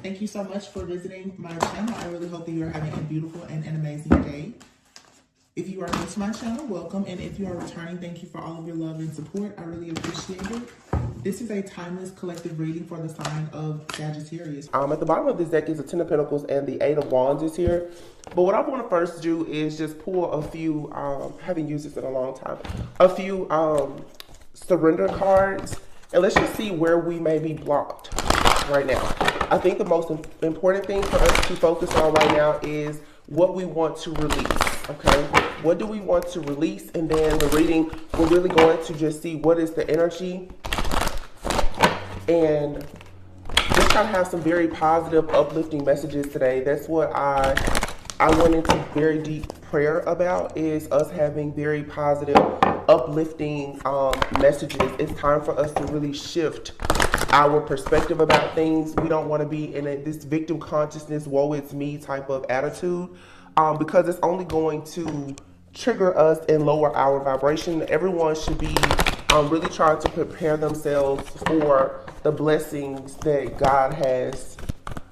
Thank you so much for visiting my channel. I really hope that you are having a beautiful and an amazing day. If you are new to my channel, welcome. And if you are returning, thank you for all of your love and support. I really appreciate it. This is a timeless collective reading for the sign of Sagittarius. At the bottom of this deck is the Ten of Pentacles and the Eight of Wands is here. But what I want to first do is just pull a few, haven't used this in a long time, a few surrender cards. And let's just see where we may be blocked right now. I think the most important thing for us to focus on right now is what we want to release, okay? What do we want to release? And then the reading, we're really going to just see what is the energy and just kind of have some very positive, uplifting messages today. That's what I went into very deep prayer about, is us having very positive, uplifting messages. It's time for us to really shift our perspective about things. We don't want to be in this victim consciousness, woe it's me type of attitude, because it's only going to trigger us and lower our vibration. Everyone should be really trying to prepare themselves for the blessings that God has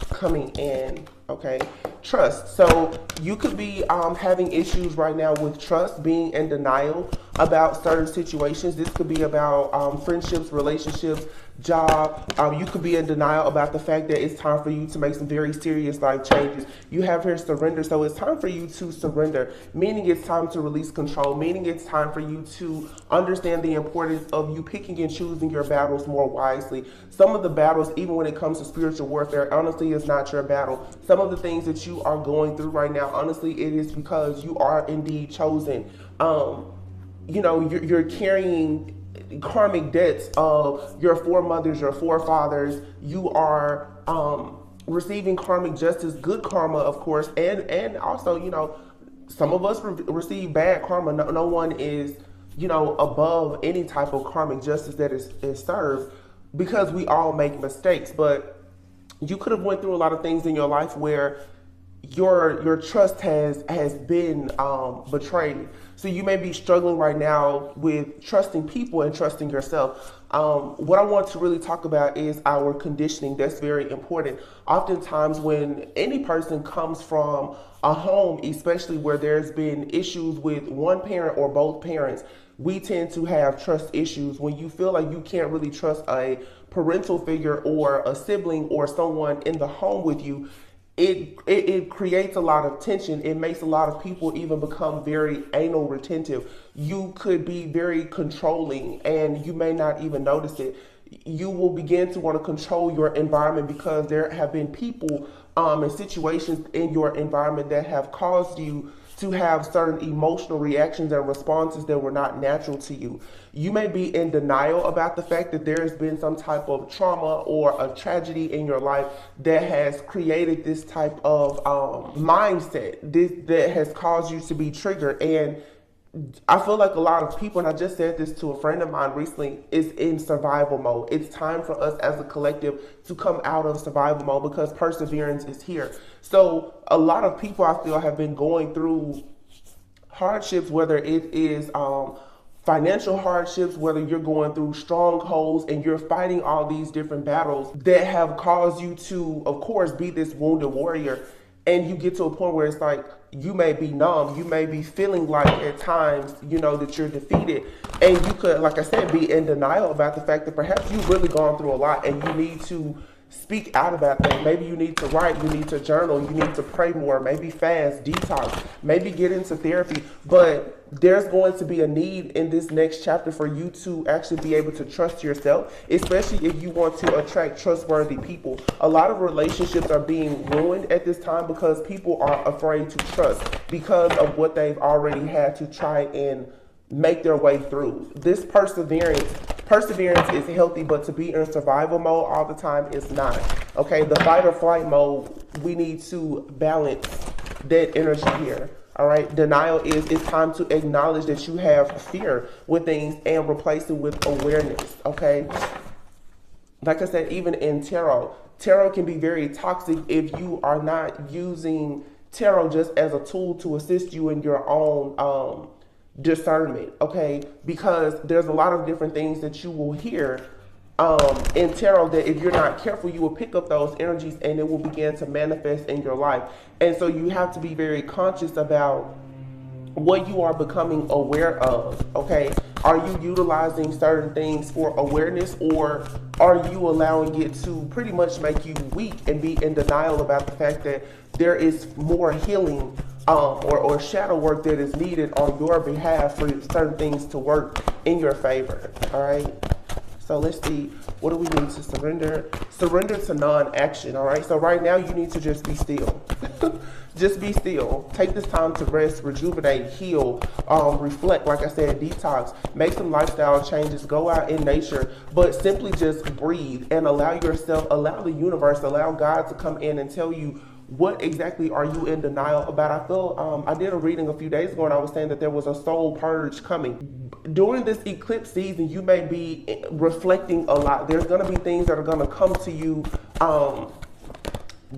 coming in, okay? Trust. So you could be having issues right now with trust, being in denial about certain situations. This could be about friendships, relationships, job. You could be in denial about the fact that it's time for you to make some very serious life changes. You have here surrender. So it's time for you to surrender, meaning it's time to release control, meaning it's time for you to understand the importance of you picking and choosing your battles more wisely. Some of the battles, even when it comes to spiritual warfare, honestly, is not your battle. Some of the things that you are going through right now, honestly, it is because you are indeed chosen. You know, you're carrying karmic debts of your foremothers, your forefathers. You are receiving karmic justice, good karma, of course, and also, you know, some of us receive bad karma. No one is, you know, above any type of karmic justice that is served, because we all make mistakes. But you could have went through a lot of things in your life where your trust has been betrayed. So you may be struggling right now with trusting people and trusting yourself. What I want to really talk about is our conditioning. That's very important. Oftentimes when any person comes from a home, especially where there's been issues with one parent or both parents, we tend to have trust issues. When you feel like you can't really trust a parental figure or a sibling or someone in the home with you, it creates a lot of tension. It makes a lot of people even become very anal retentive. You could be very controlling and you may not even notice it. You will begin to want to control your environment because there have been people and situations in your environment that have caused you to have certain emotional reactions and responses that were not natural to you. You may be in denial about the fact that there has been some type of trauma or a tragedy in your life that has created this type of mindset that has caused you to be triggered. And I feel like a lot of people, and I just said this to a friend of mine recently, is in survival mode. It's time for us as a collective to come out of survival mode because perseverance is here. So a lot of people, I feel, have been going through hardships, whether it is financial hardships, whether you're going through strongholds and you're fighting all these different battles that have caused you to, of course, be this wounded warrior. And you get to a point where it's like, you may be numb, you may be feeling like at times, you know, that you're defeated. And you could, like I said, be in denial about the fact that perhaps you've really gone through a lot and you need to speak out about that. Maybe you need to write, you need to journal, you need to pray more, maybe fast, detox, maybe get into therapy. But there's going to be a need in this next chapter for you to actually be able to trust yourself, especially if you want to attract trustworthy people. A lot of relationships are being ruined at this time because people are afraid to trust because of what they've already had to try and make their way through. This perseverance is healthy, but to be in survival mode all the time is not. Okay, the fight or flight mode, we need to balance that energy here. All right, denial is, it's time to acknowledge that you have fear with things and replace it with awareness. Okay, like I said, even in tarot can be very toxic if you are not using tarot just as a tool to assist you in your own discernment, okay? Because there's a lot of different things that you will hear in tarot that if you're not careful, you will pick up those energies and it will begin to manifest in your life. And so you have to be very conscious about what you are becoming aware of, okay? Are you utilizing certain things for awareness, or are you allowing it to pretty much make you weak and be in denial about the fact that there is more healing or shadow work that is needed on your behalf for certain things to work in your favor, all right? So let's see, what do we need to surrender? Surrender to non-action, all right? So right now you need to just be still. Just be still. Take this time to rest, rejuvenate, heal, reflect, like I said, detox, make some lifestyle changes, go out in nature, but simply just breathe and allow yourself, allow the universe, allow God to come in and tell you what exactly are you in denial about. I feel, I did a reading a few days ago and I was saying that there was a soul purge coming. During this eclipse season, you may be reflecting a lot. There's going to be things that are going to come to you,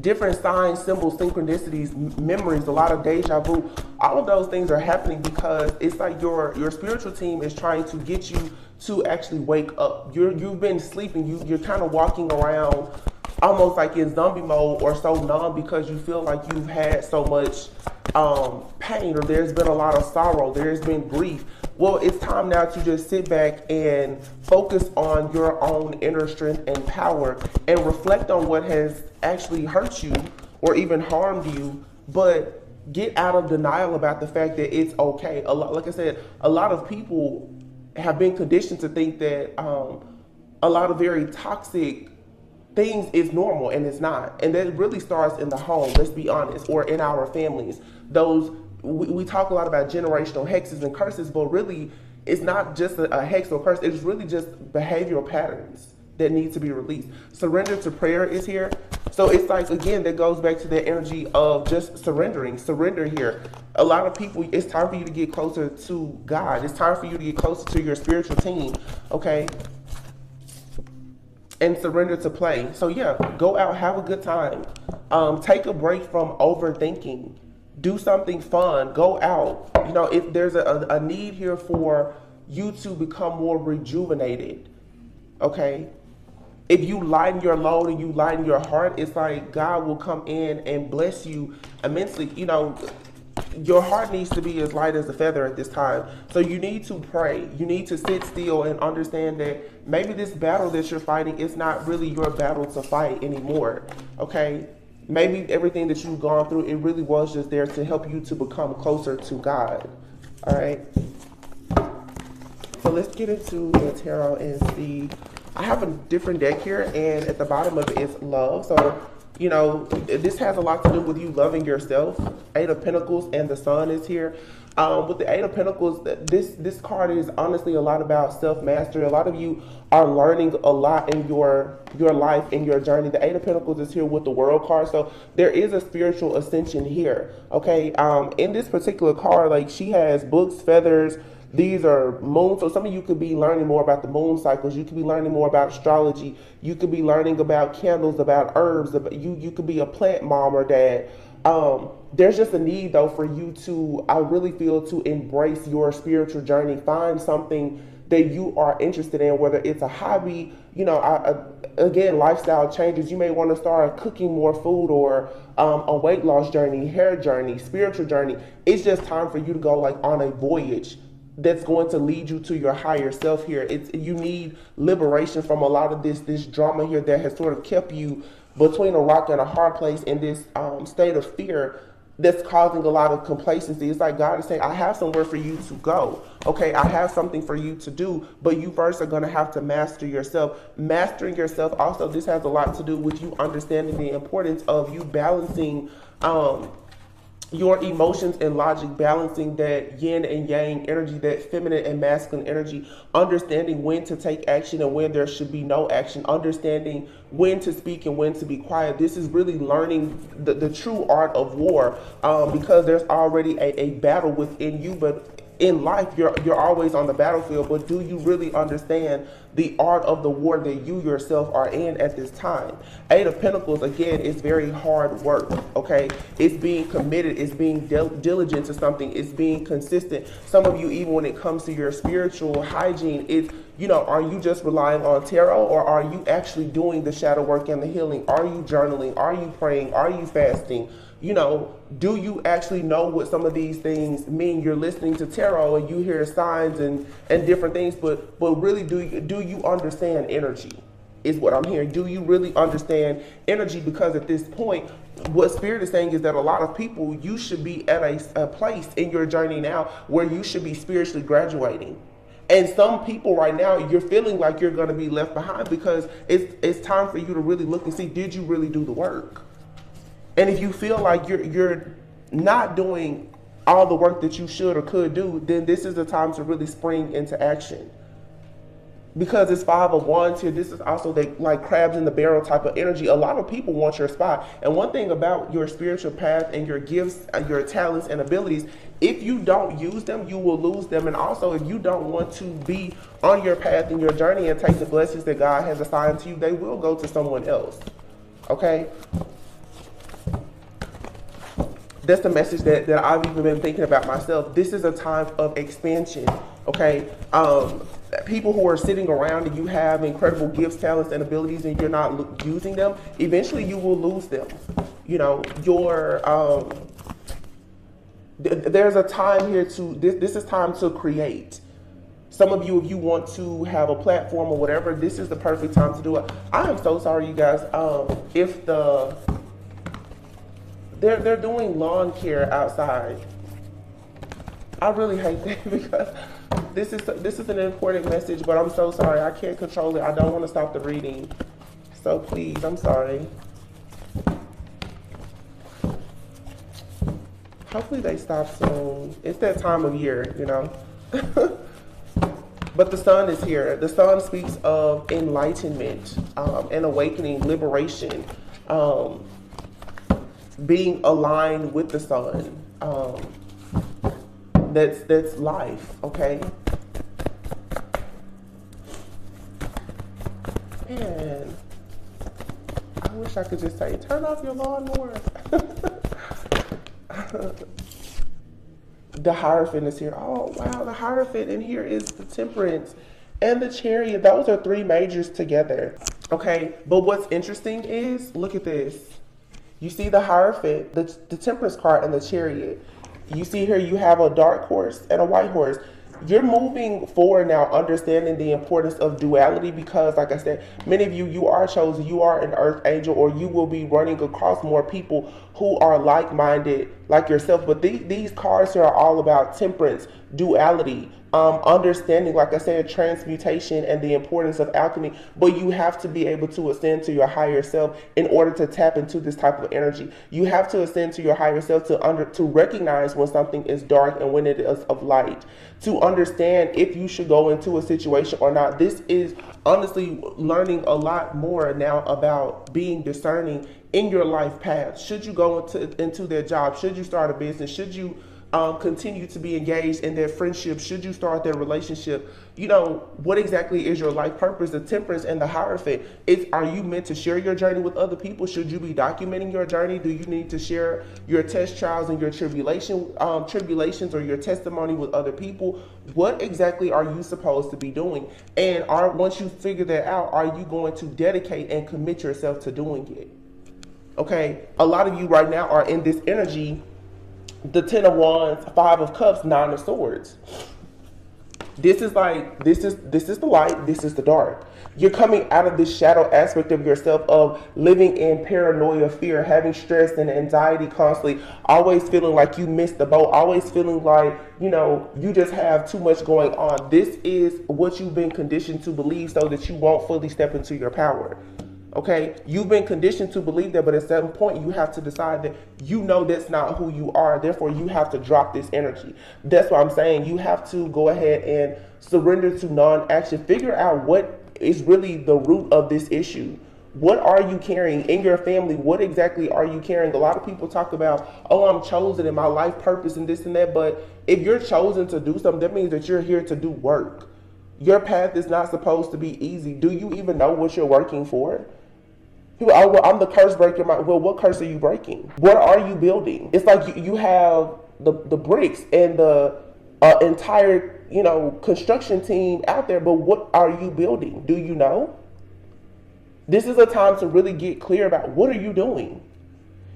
different signs, symbols, synchronicities, memories, a lot of deja vu. All of those things are happening because it's like your spiritual team is trying to get you to actually wake up. You've been sleeping. You're kind of walking around almost like in zombie mode or so numb because you feel like you've had so much pain, or there's been a lot of sorrow, there's been grief. Well, it's time now to just sit back and focus on your own inner strength and power and reflect on what has actually hurt you or even harmed you, but get out of denial about the fact that it's okay. Like I said, a lot of people have been conditioned to think that a lot of very toxic things is normal, and it's not. And that really starts in the home, let's be honest, or in our families. Those, we talk a lot about generational hexes and curses, but really it's not just a hex or curse. It's really just behavioral patterns that need to be released. Surrender to prayer is here. So it's like, again, that goes back to the energy of just surrendering. Surrender here. A lot of people, it's time for you to get closer to God. It's time for you to get closer to your spiritual team, okay? And surrender to play. So yeah, go out, have a good time. Take a break from overthinking. Do something fun, go out. You know, if there's a need here for you to become more rejuvenated, okay? If you lighten your load and you lighten your heart, it's like God will come in and bless you immensely. You know, your heart needs to be as light as a feather at this time. So you need to pray. You need to sit still and understand that maybe this battle that you're fighting is not really your battle to fight anymore, okay? Maybe everything that you've gone through, it really was just there to help you to become closer to God, all right? So let's get into the tarot and see. I have a different deck here, and at the bottom of it is love. So, you know, this has a lot to do with you loving yourself. Eight of Pentacles and the Sun is here. With the Eight of Pentacles, this card is honestly a lot about self-mastery. A lot of you are learning a lot in your life, in your journey. The Eight of Pentacles is here with the World card. So there is a spiritual ascension here, okay? In this particular card, like, she has books, feathers. These are moons. So some of you could be learning more about the moon cycles. You could be learning more about astrology. You could be learning about candles, about herbs. You could be a plant mom or dad. There's just a need, though, for you to, I really feel, to embrace your spiritual journey. Find something that you are interested in, whether it's a hobby, you know, again, lifestyle changes. You may want to start cooking more food, or a weight loss journey, hair journey, spiritual journey. It's just time for you to go like on a voyage that's going to lead you to your higher self here. You need liberation from a lot of this drama here that has sort of kept you between a rock and a hard place in this state of fear that's causing a lot of complacency. It's like God is saying, I have somewhere for you to go. Okay, I have something for you to do, but you first are going to have to master yourself. Mastering yourself, also, this has a lot to do with you understanding the importance of you balancing your emotions and logic, balancing that yin and yang energy, that feminine and masculine energy, understanding when to take action and when there should be no action, understanding when to speak and when to be quiet. This is really learning the true art of war, because there's already a battle within you, but in life, you're always on the battlefield, but do you really understand the art of the war that you yourself are in at this time? Eight of Pentacles, again, is very hard work, okay? It's being committed, it's being diligent to something, it's being consistent. Some of you, even when it comes to your spiritual hygiene, Are you just relying on tarot, or are you actually doing the shadow work and the healing? Are you journaling? Are you praying? Are you fasting? Do you actually know what some of these things mean? You're listening to tarot and you hear signs and different things, but really, do you understand energy? Is what I'm hearing. Do you really understand energy? Because at this point, what Spirit is saying is that a lot of people, you should be at a place in your journey now where you should be spiritually graduating. And some people right now, you're feeling like you're going to be left behind, because it's time for you to really look and see, did you really do the work? And if you feel like you're not doing all the work that you should or could do, then this is the time to really spring into action. Because it's 5 of Wands here, this is also like crabs in the barrel type of energy. A lot of people want your spot. And one thing about your spiritual path and your gifts, your talents and abilities, if you don't use them, you will lose them. And also, if you don't want to be on your path and your journey and take the blessings that God has assigned to you, they will go to someone else. Okay? That's the message that I've even been thinking about myself. This is a time of expansion, okay? People who are sitting around and you have incredible gifts, talents, and abilities, and you're not using them, eventually you will lose them. There's a time here this is time to create. Some of you, if you want to have a platform or whatever, this is the perfect time to do it. I am so sorry, you guys. If they're doing lawn care outside. I really hate that, because this is an important message, but I'm so sorry. I can't control it. I don't want to stop the reading. So please, I'm sorry. Hopefully they stop soon. It's that time of year, But the sun is here. The sun speaks of enlightenment, and awakening, liberation, being aligned with the sun. That's life, okay? Man, I wish I could just say, turn off your lawnmower. The Hierophant is here. Oh, wow, the Hierophant. And here is the Temperance and the Chariot. Those are 3 majors together. Okay, but what's interesting is, look at this. You see the Hierophant, the Temperance card, and the Chariot. You see here you have a dark horse and a white horse. You're moving forward now, understanding the importance of duality, because, like I said, many of you are chosen, you are an earth angel, or you will be running across more people who are like-minded like yourself. But these cards here are all about temperance, duality, understanding, like I said, transmutation and the importance of alchemy. But you have to be able to ascend to your higher self in order to tap into this type of energy. You have to ascend to your higher self to recognize when something is dark and when it is of light, to understand if you should go into a situation or not. This is honestly learning a lot more now about being discerning in your life path. Should you go into their job? Should you start a business? Should you continue to be engaged in their friendship? Should you start their relationship? What exactly is your life purpose? The Temperance and the Hierophant. Are you meant to share your journey with other people? Should you be documenting your journey? Do you need to share your test trials and your tribulations or your testimony with other people? What exactly are you supposed to be doing? And once you figure that out, are you going to dedicate and commit yourself to doing it? Okay, a lot of you right now are in this energy. The 10 of Wands, 5 of Cups, 9 of Swords. This is the light, this is the dark. You're coming out of this shadow aspect of yourself of living in paranoia, fear, having stress and anxiety constantly, always feeling like you missed the boat, always feeling like, you just have too much going on. This is what you've been conditioned to believe so that you won't fully step into your power. Okay, you've been conditioned to believe that, but at some point you have to decide that that's not who you are. Therefore, you have to drop this energy. That's what I'm saying. You have to go ahead and surrender to non-action. Figure out what is really the root of this issue. What are you carrying in your family? What exactly are you carrying? A lot of people talk about, oh, I'm chosen in my life purpose and this and that. But if you're chosen to do something, that means that you're here to do work. Your path is not supposed to be easy. Do you even know what you're working for? People, oh, well, I'm the curse breaker. Well, what curse are you breaking? What are you building? It's like you have the bricks and the entire, construction team out there, but what are you building? Do you know? This is a time to really get clear about what are you doing?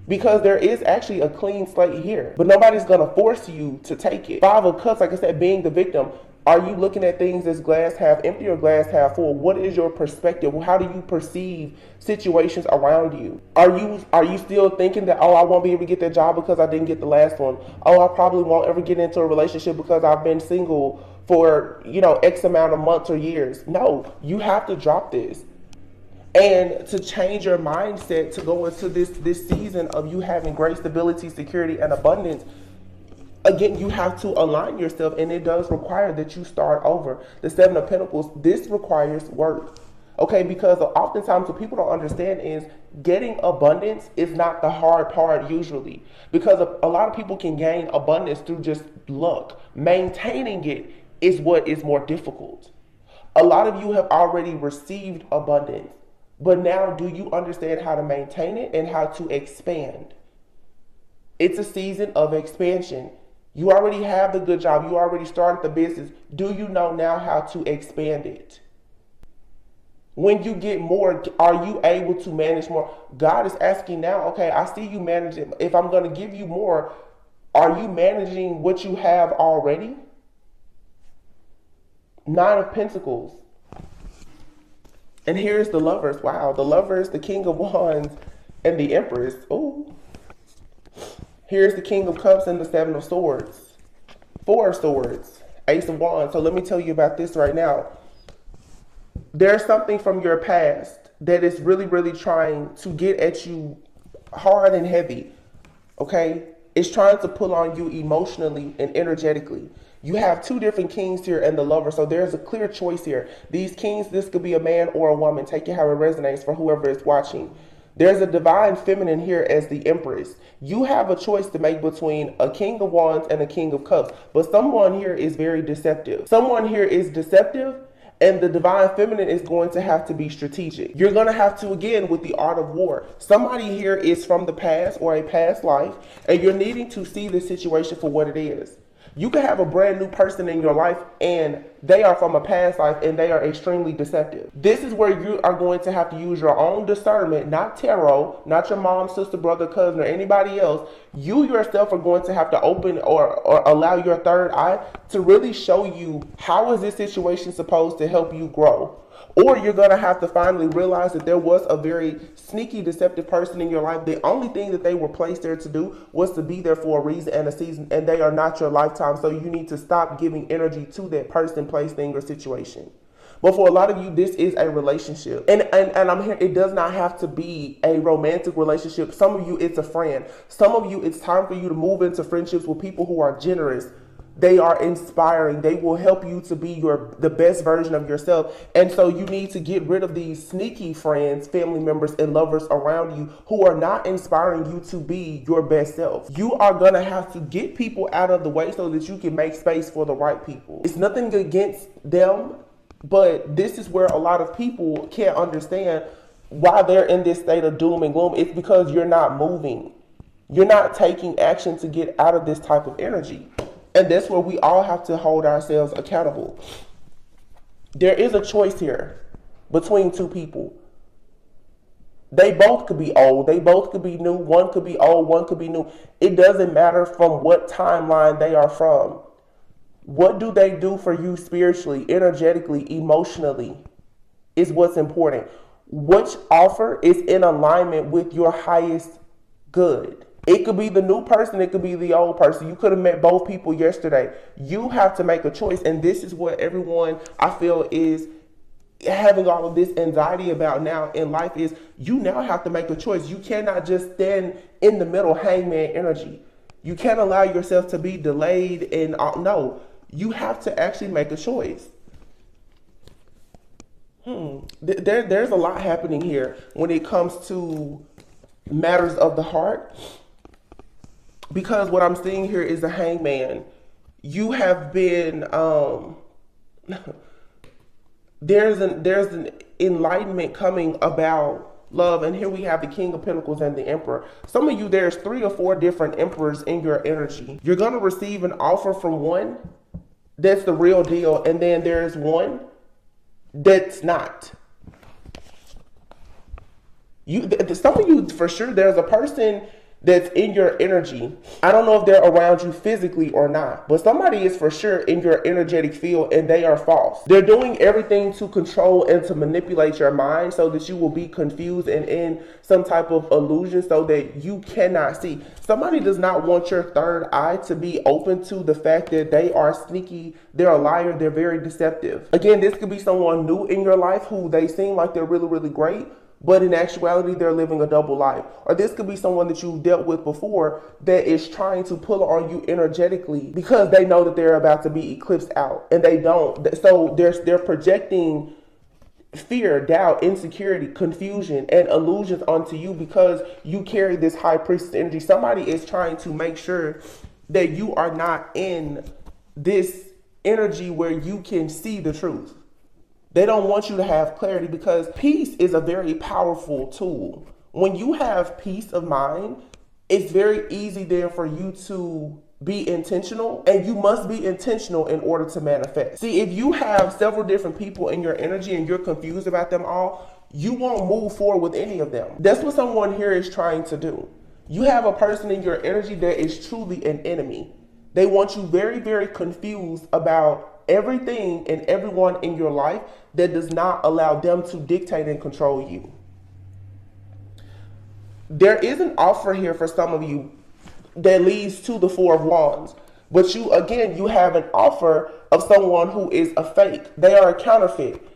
Because there is actually a clean slate here, but nobody's going to force you to take it. Five of Cups, like I said, being the victim. Are you looking at things as glass half empty or glass half full? What is your perspective? How do you perceive situations around you? Are you still thinking that, oh, I won't be able to get that job because I didn't get the last one? Oh, I probably won't ever get into a relationship because I've been single for, X amount of months or years. No, you have to drop this. And to change your mindset to go into this season of you having great stability, security, and abundance, again, you have to align yourself, and it does require that you start over. The Seven of Pentacles, this requires work. Okay, because oftentimes what people don't understand is getting abundance is not the hard part usually. Because a lot of people can gain abundance through just luck. Maintaining it is what is more difficult. A lot of you have already received abundance. But now, do you understand how to maintain it and how to expand? It's a season of expansion. You already have the good job. You already started the business. Do you know now how to expand it? When you get more, are you able to manage more? God is asking now, okay, I see you managing. If I'm going to give you more, are you managing what you have already? Nine of Pentacles. And here's the Lovers. Wow, the Lovers, the King of Wands, and the Empress. Ooh. Here's the King of Cups and the Seven of Swords. Four of Swords, Ace of Wands. So let me tell you about this right now. There's something from your past that is really, really trying to get at you hard and heavy. Okay? It's trying to pull on you emotionally and energetically. You have two different kings here and the Lover, so there's a clear choice here. These kings, this could be a man or a woman. Take it how it resonates for whoever is watching. There's a divine feminine here as the Empress. You have a choice to make between a King of Wands and a King of Cups, but someone here is very deceptive. Someone here is deceptive, and the divine feminine is going to have to be strategic. You're going to have to, again, with the art of war. Somebody here is from the past or a past life, and you're needing to see the situation for what it is. You can have a brand new person in your life and they are from a past life and they are extremely deceptive. This is where you are going to have to use your own discernment, not tarot, not your mom, sister, brother, cousin, or anybody else. You yourself are going to have to open or allow your third eye to really show you how is this situation supposed to help you grow. Or you're going to have to finally realize that there was a very sneaky, deceptive person in your life. The only thing that they were placed there to do was to be there for a reason and a season, and they are not your lifetime. So you need to stop giving energy to that person, place, thing, or situation. But for a lot of you, this is a relationship. And I'm here, it does not have to be a romantic relationship. Some of you, it's a friend. Some of you, it's time for you to move into friendships with people who are generous. They are inspiring. They will help you to be the best version of yourself. And so you need to get rid of these sneaky friends, family members, and lovers around you who are not inspiring you to be your best self. You are going to have to get people out of the way so that you can make space for the right people. It's nothing against them, but this is where a lot of people can't understand why they're in this state of doom and gloom. It's because you're not moving. You're not taking action to get out of this type of energy. And that's where we all have to hold ourselves accountable. There is a choice here between two people. They both could be old. They both could be new. One could be old. One could be new. It doesn't matter from what timeline they are from. What do they do for you spiritually, energetically, emotionally is what's important. Which offer is in alignment with your highest good? It could be the new person. It could be the old person. You could have met both people yesterday. You have to make a choice. And this is what everyone, I feel, is having all of this anxiety about now in life is you now have to make a choice. You cannot just stand in the middle, hangman energy. You can't allow yourself to be delayed. And no, you have to actually make a choice. There's a lot happening here when it comes to matters of the heart. Because what I'm seeing here is a hangman. You have been, there's an enlightenment coming about love. And here we have the King of Pentacles and the Emperor. Some of you, there's 3 or 4 different emperors in your energy. You're going to receive an offer from one, that's the real deal, and then there's one that's not. Some of you, for sure, there's a person that's in your energy. I don't know if they're around you physically or not, but somebody is for sure in your energetic field, and they are false. They're doing everything to control and to manipulate your mind so that you will be confused and in some type of illusion so that you cannot see. Somebody does not want your third eye to be open to the fact that they are sneaky, they're a liar, they're very deceptive. Again, this could be someone new in your life who they seem like they're really, really great, but in actuality, they're living a double life. Or this could be someone that you've dealt with before that is trying to pull on you energetically because they know that they're about to be eclipsed out, and they don't. So they're projecting fear, doubt, insecurity, confusion, and illusions onto you because you carry this high priestess energy. Somebody is trying to make sure that you are not in this energy where you can see the truth. They don't want you to have clarity because peace is a very powerful tool. When you have peace of mind, it's very easy then for you to be intentional, and you must be intentional in order to manifest. See, if you have several different people in your energy and you're confused about them all, you won't move forward with any of them. That's what someone here is trying to do. You have a person in your energy that is truly an enemy. They want you very, very confused about everything and everyone in your life that does not allow them to dictate and control you. There is an offer here for some of you that leads to the Four of Wands. But you have an offer of someone who is a fake. They are a counterfeit.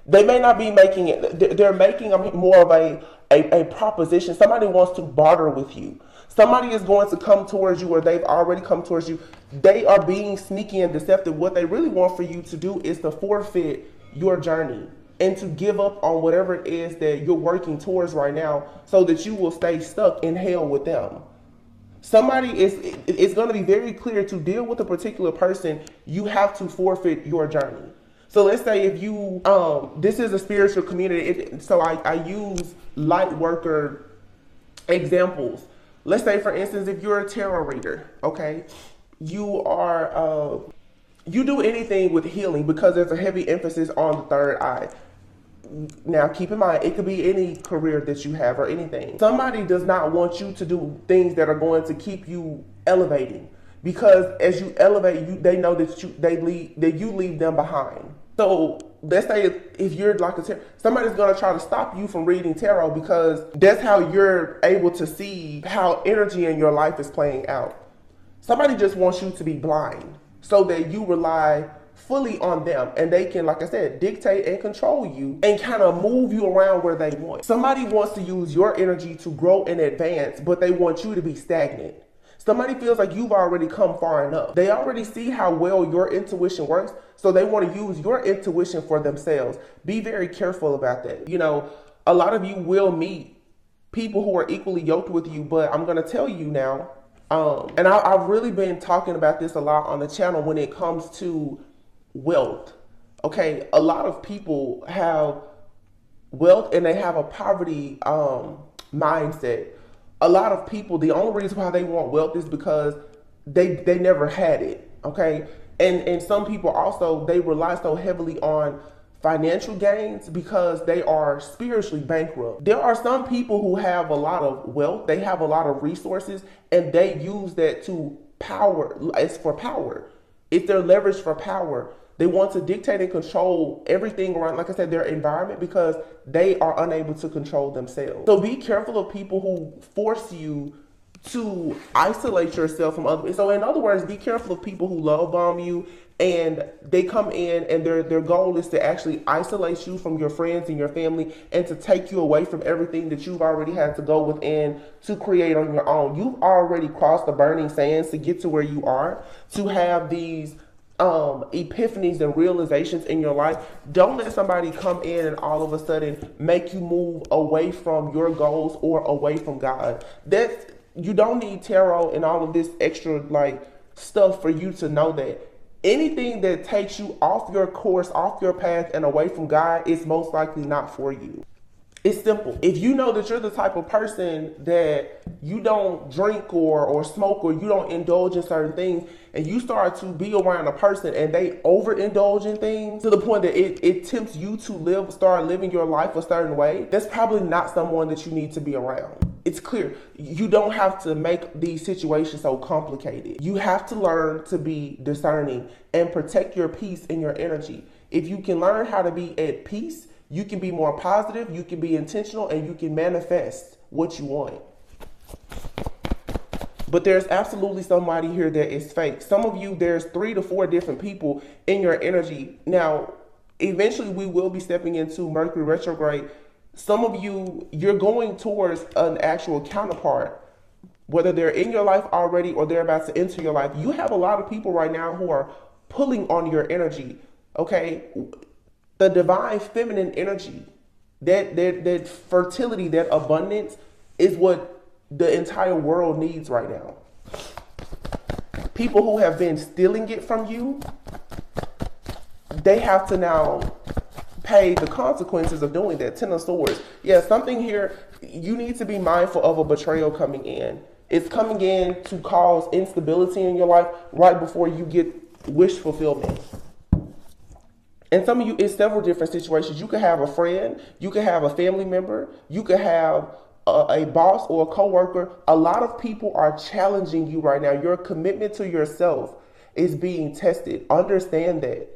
They may not be making it. They're making more of a proposition. Somebody wants to barter with you. Somebody is going to come towards you, or they've already come towards you. They are being sneaky and deceptive. What they really want for you to do is to forfeit your journey and to give up on whatever it is that you're working towards right now so that you will stay stuck in hell with them. Somebody it's going to be very clear to deal with a particular person, you have to forfeit your journey. So let's say if you, this is a spiritual community, so I use light worker examples. Let's say, for instance, if you're a tarot reader, okay, you do anything with healing because there's a heavy emphasis on the third eye. Now, keep in mind, it could be any career that you have or anything. Somebody does not want you to do things that are going to keep you elevating, because as you elevate, they know that you leave them behind. So let's say if you're like a tarot, somebody's going to try to stop you from reading tarot because that's how you're able to see how energy in your life is playing out. Somebody just wants you to be blind so that you rely fully on them, and they can, like I said, dictate and control you and kind of move you around where they want. Somebody wants to use your energy to grow and advance, but they want you to be stagnant. Somebody feels like you've already come far enough. They already see how well your intuition works, so they want to use your intuition for themselves. Be very careful about that. You know, a lot of you will meet people who are equally yoked with you, but I'm going to tell you now, and I've really been talking about this a lot on the channel when it comes to wealth. Okay, a lot of people have wealth and they have a poverty mindset. A lot of people, the only reason why they want wealth is because they never had it. Okay, and some people also, they rely so heavily on financial gains because they are spiritually bankrupt. There are some people who have a lot of wealth, they have a lot of resources, and they use that to power. It's for power. It's their leverage for power. They want to dictate and control everything around, like I said, their environment, because they are unable to control themselves. So be careful of people who force you to isolate yourself from others. So in other words, be careful of people who love bomb you and they come in and their goal is to actually isolate you from your friends and your family and to take you away from everything that you've already had to go within to create on your own. You've already crossed the burning sands to get to where you are, to have these epiphanies and realizations in your life. Don't let somebody come in and all of a sudden make you move away from your goals or away from God. You don't need tarot and all of this extra stuff for you to know that anything that takes you off your course, off your path, and away from God is most likely not for you. It's simple. If you know that you're the type of person that you don't drink or smoke, or you don't indulge in certain things, and you start to be around a person and they overindulge in things to the point that it tempts you to start living your life a certain way, that's probably not someone that you need to be around. It's clear. You don't have to make these situations so complicated. You have to learn to be discerning and protect your peace and your energy. If you can learn how to be at peace, you can be more positive, you can be intentional, and you can manifest what you want. But there's absolutely somebody here that is fake. Some of you, there's 3 to 4 different people in your energy. Now, eventually we will be stepping into Mercury retrograde. Some of you, you're going towards an actual counterpart, whether they're in your life already or they're about to enter your life. You have a lot of people right now who are pulling on your energy, okay? The divine feminine energy, that fertility, that abundance is what the entire world needs right now. People who have been stealing it from you, they have to now pay the consequences of doing that. 10 of Swords. Yeah, something here, you need to be mindful of a betrayal coming in. It's coming in to cause instability in your life right before you get wish fulfillment. And some of you, in several different situations, you could have a friend, you could have a family member, you could have a boss or a coworker. A lot of people are challenging you right now. Your commitment to yourself is being tested. Understand that.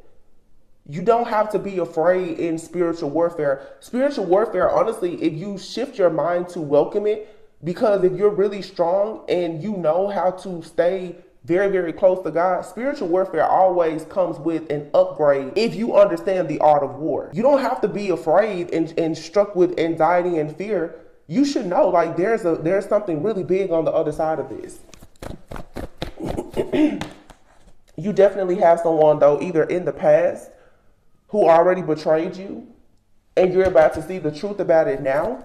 You don't have to be afraid in spiritual warfare. Spiritual warfare, honestly, if you shift your mind to welcome it, because if you're really strong and you know how to stay very, very close to God, spiritual warfare always comes with an upgrade if you understand the art of war. You don't have to be afraid and struck with anxiety and fear. You should know, like, there's something really big on the other side of this. You definitely have someone, though, either in the past who already betrayed you and you're about to see the truth about it now.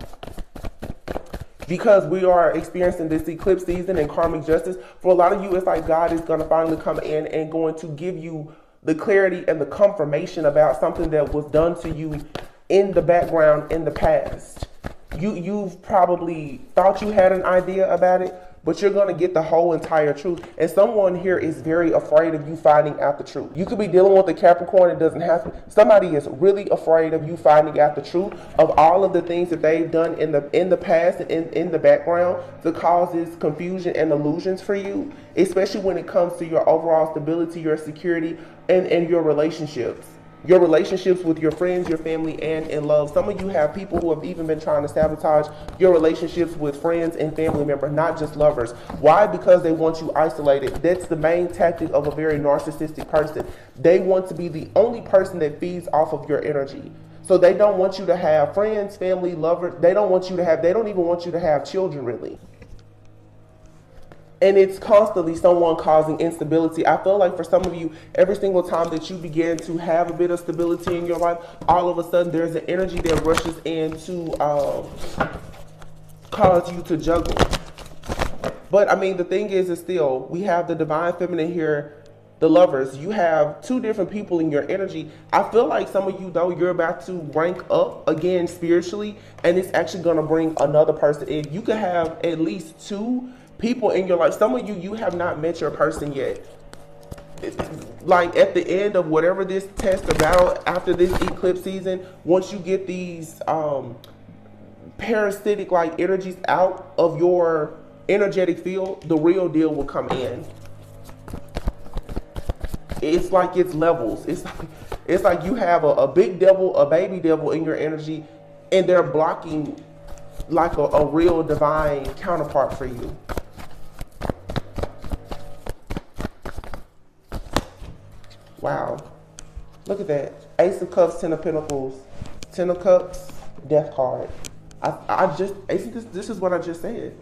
Because we are experiencing this eclipse season and karmic justice, for a lot of you, it's like God is going to finally come in and going to give you the clarity and the confirmation about something that was done to you in the background in the past. You've probably thought you had an idea about it, but you're going to get the whole entire truth. And someone here is very afraid of you finding out the truth. You could be dealing with a Capricorn. It doesn't have to. Somebody is really afraid of you finding out the truth of all of the things that they've done in the past and in the background to cause this confusion and illusions for you, especially when it comes to your overall stability, your security, and your relationships. Your relationships with your friends, your family, and in love. Some of you have people who have even been trying to sabotage your relationships with friends and family members, not just lovers. Why? Because they want you isolated. That's the main tactic of a very narcissistic person. They want to be the only person that feeds off of your energy. So they don't want you to have friends, family, lovers. They don't even want you to have children, really. And it's constantly someone causing instability. I feel like for some of you, every single time that you begin to have a bit of stability in your life, all of a sudden there's an energy that rushes in to cause you to juggle. But I mean, the thing is still, we have the divine feminine here, the lovers. You have 2 different people in your energy. I feel like some of you, though, you're about to rank up again spiritually, and it's actually going to bring another person in. You could have at least 2 people in your life. Some of you have not met your person yet. Like at the end of whatever this test about, after this eclipse season, once you get these parasitic like energies out of your energetic field, the real deal will come in. It's like it's levels. It's like you have a big devil, a baby devil in your energy, and they're blocking like a real divine counterpart for you. Wow. Look at that. Ace of Cups, 10 of Pentacles, 10 of Cups, Death card. This is what I just said.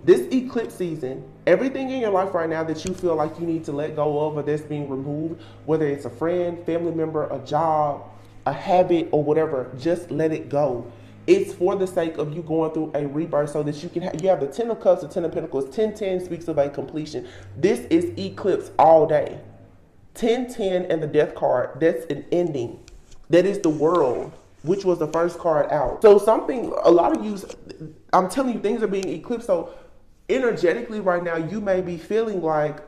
This eclipse season, everything in your life right now that you feel like you need to let go of or that's being removed, whether it's a friend, family member, a job, a habit, or whatever, just let it go. It's for the sake of you going through a rebirth so that you can you have the 10 of Cups, the 10 of Pentacles. 10-10 speaks of a completion. This is eclipse all day. 10-10 and the Death card, that's an ending. That is the world which was the first card out. So something, a lot of you, I'm telling you, things are being eclipsed. So energetically right now, you may be feeling like,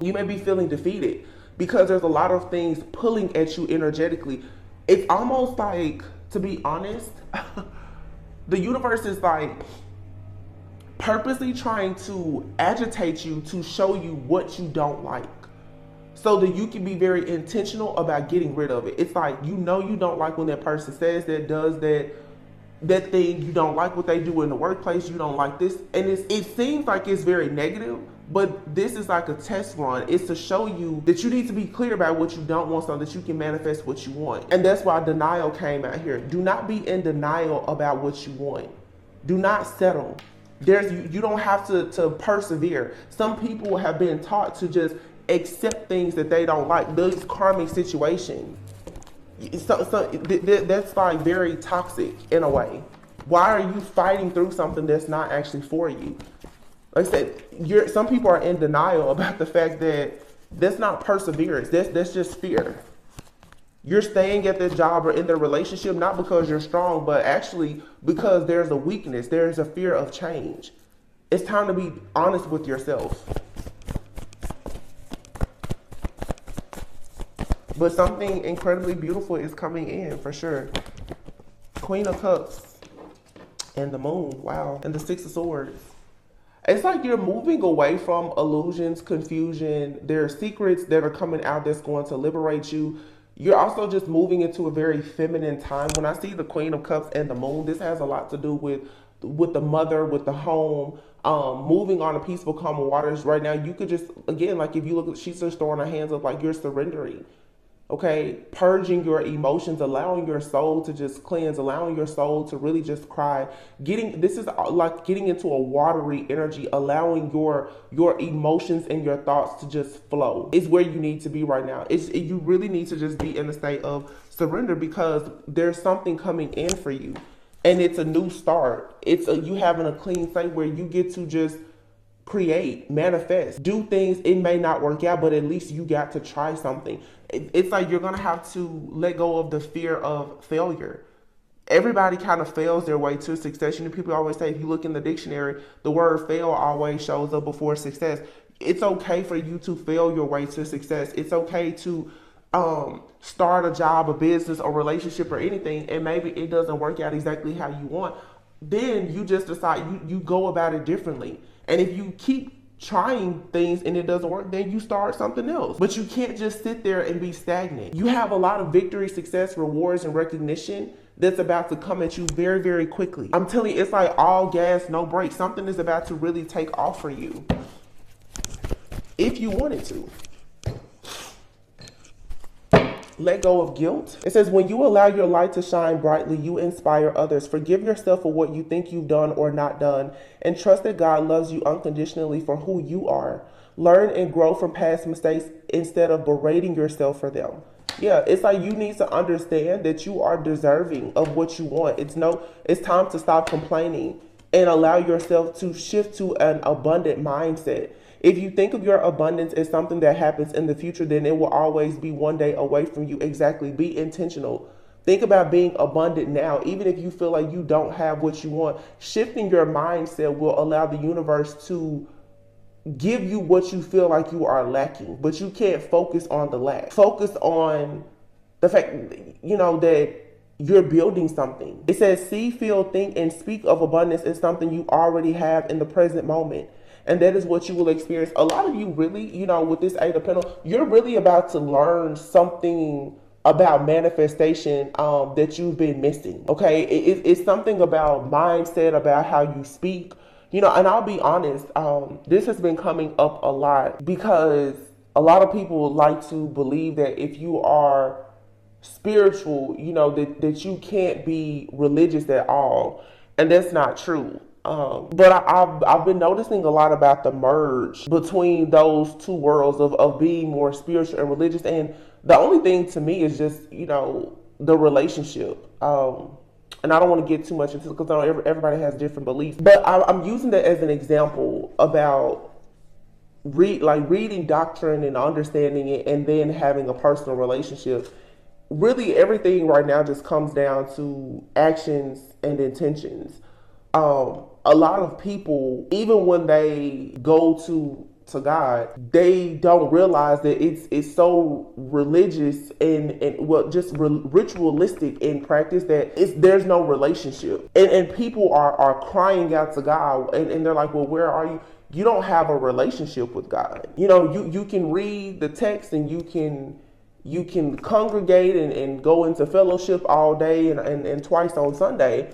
you may be feeling defeated because there's a lot of things pulling at you energetically. It's almost like, to be honest, the universe is like purposely trying to agitate you to show you what you don't like, so that you can be very intentional about getting rid of it. It's like, you don't like when that person says that, does that thing, you don't like what they do in the workplace, you don't like this, and it seems like it's very negative, but this is like a test run. It's to show you that you need to be clear about what you don't want so that you can manifest what you want. And that's why denial came out here. Do not be in denial about what you want. Do not settle. You don't have to persevere. Some people have been taught to just accept things that they don't like, those karmic situations. That's like very toxic in a way. Why are you fighting through something that's not actually for you? Like I said, some people are in denial about the fact that that's not perseverance. That's just fear. You're staying at the job or in the relationship not because you're strong, but actually because there's a weakness. There's a fear of change. It's time to be honest with yourself. But something incredibly beautiful is coming in for sure. Queen of Cups and the Moon. Wow. And the Six of Swords. It's like you're moving away from illusions, confusion. There are secrets that are coming out that's going to liberate you. You're also just moving into a very feminine time. When I see the Queen of Cups and the Moon, this has a lot to do with the mother, with the home, moving on to peaceful, calm waters. Right now, you could just, again, like if you look, she's just throwing her hands up like you're surrendering. Okay, purging your emotions, allowing your soul to just cleanse, allowing your soul to really just cry. This is like getting into a watery energy, allowing your emotions and your thoughts to just flow is where you need to be right now. You really need to just be in a state of surrender because there's something coming in for you, and it's a new start. You having a clean slate where you get to just create, manifest, do things. It may not work out, but at least you got to try something. It's like you're going to have to let go of the fear of failure. Everybody kind of fails their way to success. You know, people always say, if you look in the dictionary, the word fail always shows up before success. It's okay for you to fail your way to success. It's okay to start a job, a business, a relationship, or anything, and maybe it doesn't work out exactly how you want. Then you just decide you go about it differently. And if you keep trying things and it doesn't work, then you start something else. But you can't just sit there and be stagnant. You have a lot of victory, success, rewards, and recognition that's about to come at you very, very quickly. I'm telling you, it's like all gas, no brakes. Something is about to really take off for you if you wanted to. Let go of guilt. It says, when you allow your light to shine brightly, you inspire others. Forgive yourself for what you think you've done or not done, and trust that God loves you unconditionally for who you are. Learn and grow from past mistakes instead of berating yourself for them. Yeah, it's like you need to understand that you are deserving of what you want. It's time to stop complaining and allow yourself to shift to an abundant mindset. If you think of your abundance as something that happens in the future, then it will always be one day away from you. Exactly. Be intentional. Think about being abundant now. Even if you feel like you don't have what you want, shifting your mindset will allow the universe to give you what you feel like you are lacking. But you can't focus on the lack. Focus on the fact, that you're building something. It says, see, feel, think, and speak of abundance as something you already have in the present moment. And that is what you will experience. A lot of you really, with this Eight of Pentacles, you're really about to learn something about manifestation that you've been missing. Okay, it's something about mindset, about how you speak. And I'll be honest, this has been coming up a lot because a lot of people like to believe that if you are spiritual, that you can't be religious at all. And that's not true. But I've been noticing a lot about the merge between those two worlds of being more spiritual and religious. And the only thing to me is just, the relationship. And I don't want to get too much into it because I know everybody has different beliefs. But I'm using that as an example about reading doctrine and understanding it and then having a personal relationship. really everything right now just comes down to actions and intentions. A lot of people, even when they go to God, they don't realize that it's so religious and well, just ritualistic in practice that there's no relationship, and people are crying out to God, and they're like, well, where are you? You don't have a relationship with God. You can read the text, and you can congregate and go into fellowship all day and twice on Sunday,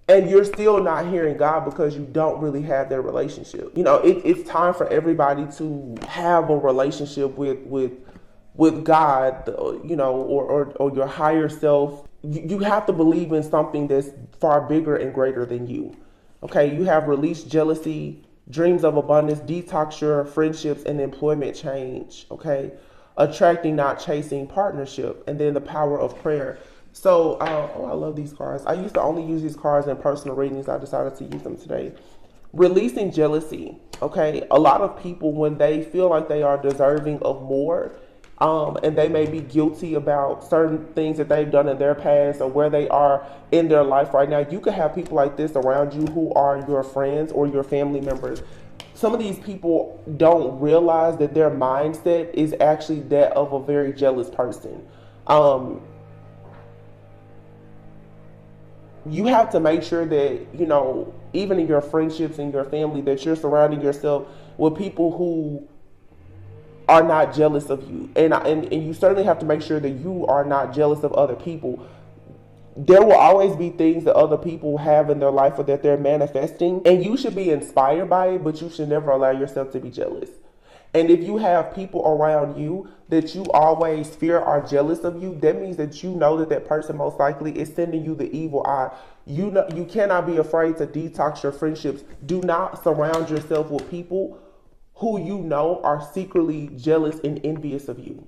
and you're still not hearing God because you don't really have that relationship. It's time for everybody to have a relationship with God, or your higher self. You have to believe in something that's far bigger and greater than you. Okay, you have released jealousy, dreams of abundance, detox your friendships, and employment change. Okay, attracting, not chasing, partnership, and then the power of prayer. So, I love these cards. I used to only use these cards in personal readings. I decided to use them today. Releasing jealousy. Okay, a lot of people, when they feel like they are deserving of more, and they may be guilty about certain things that they've done in their past or where they are in their life right now, you could have people like this around you who are your friends or your family members. Some of these people don't realize that their mindset is actually that of a very jealous person. You have to make sure that, even in your friendships and your family, that you're surrounding yourself with people who are not jealous of you. And you certainly have to make sure that you are not jealous of other people. There will always be things that other people have in their life or that they're manifesting, and you should be inspired by it, but you should never allow yourself to be jealous. And if you have people around you that you always fear are jealous of you, that means that you know that person most likely is sending you the evil eye. You cannot be afraid to detox your friendships. Do not surround yourself with people who you know are secretly jealous and envious of you.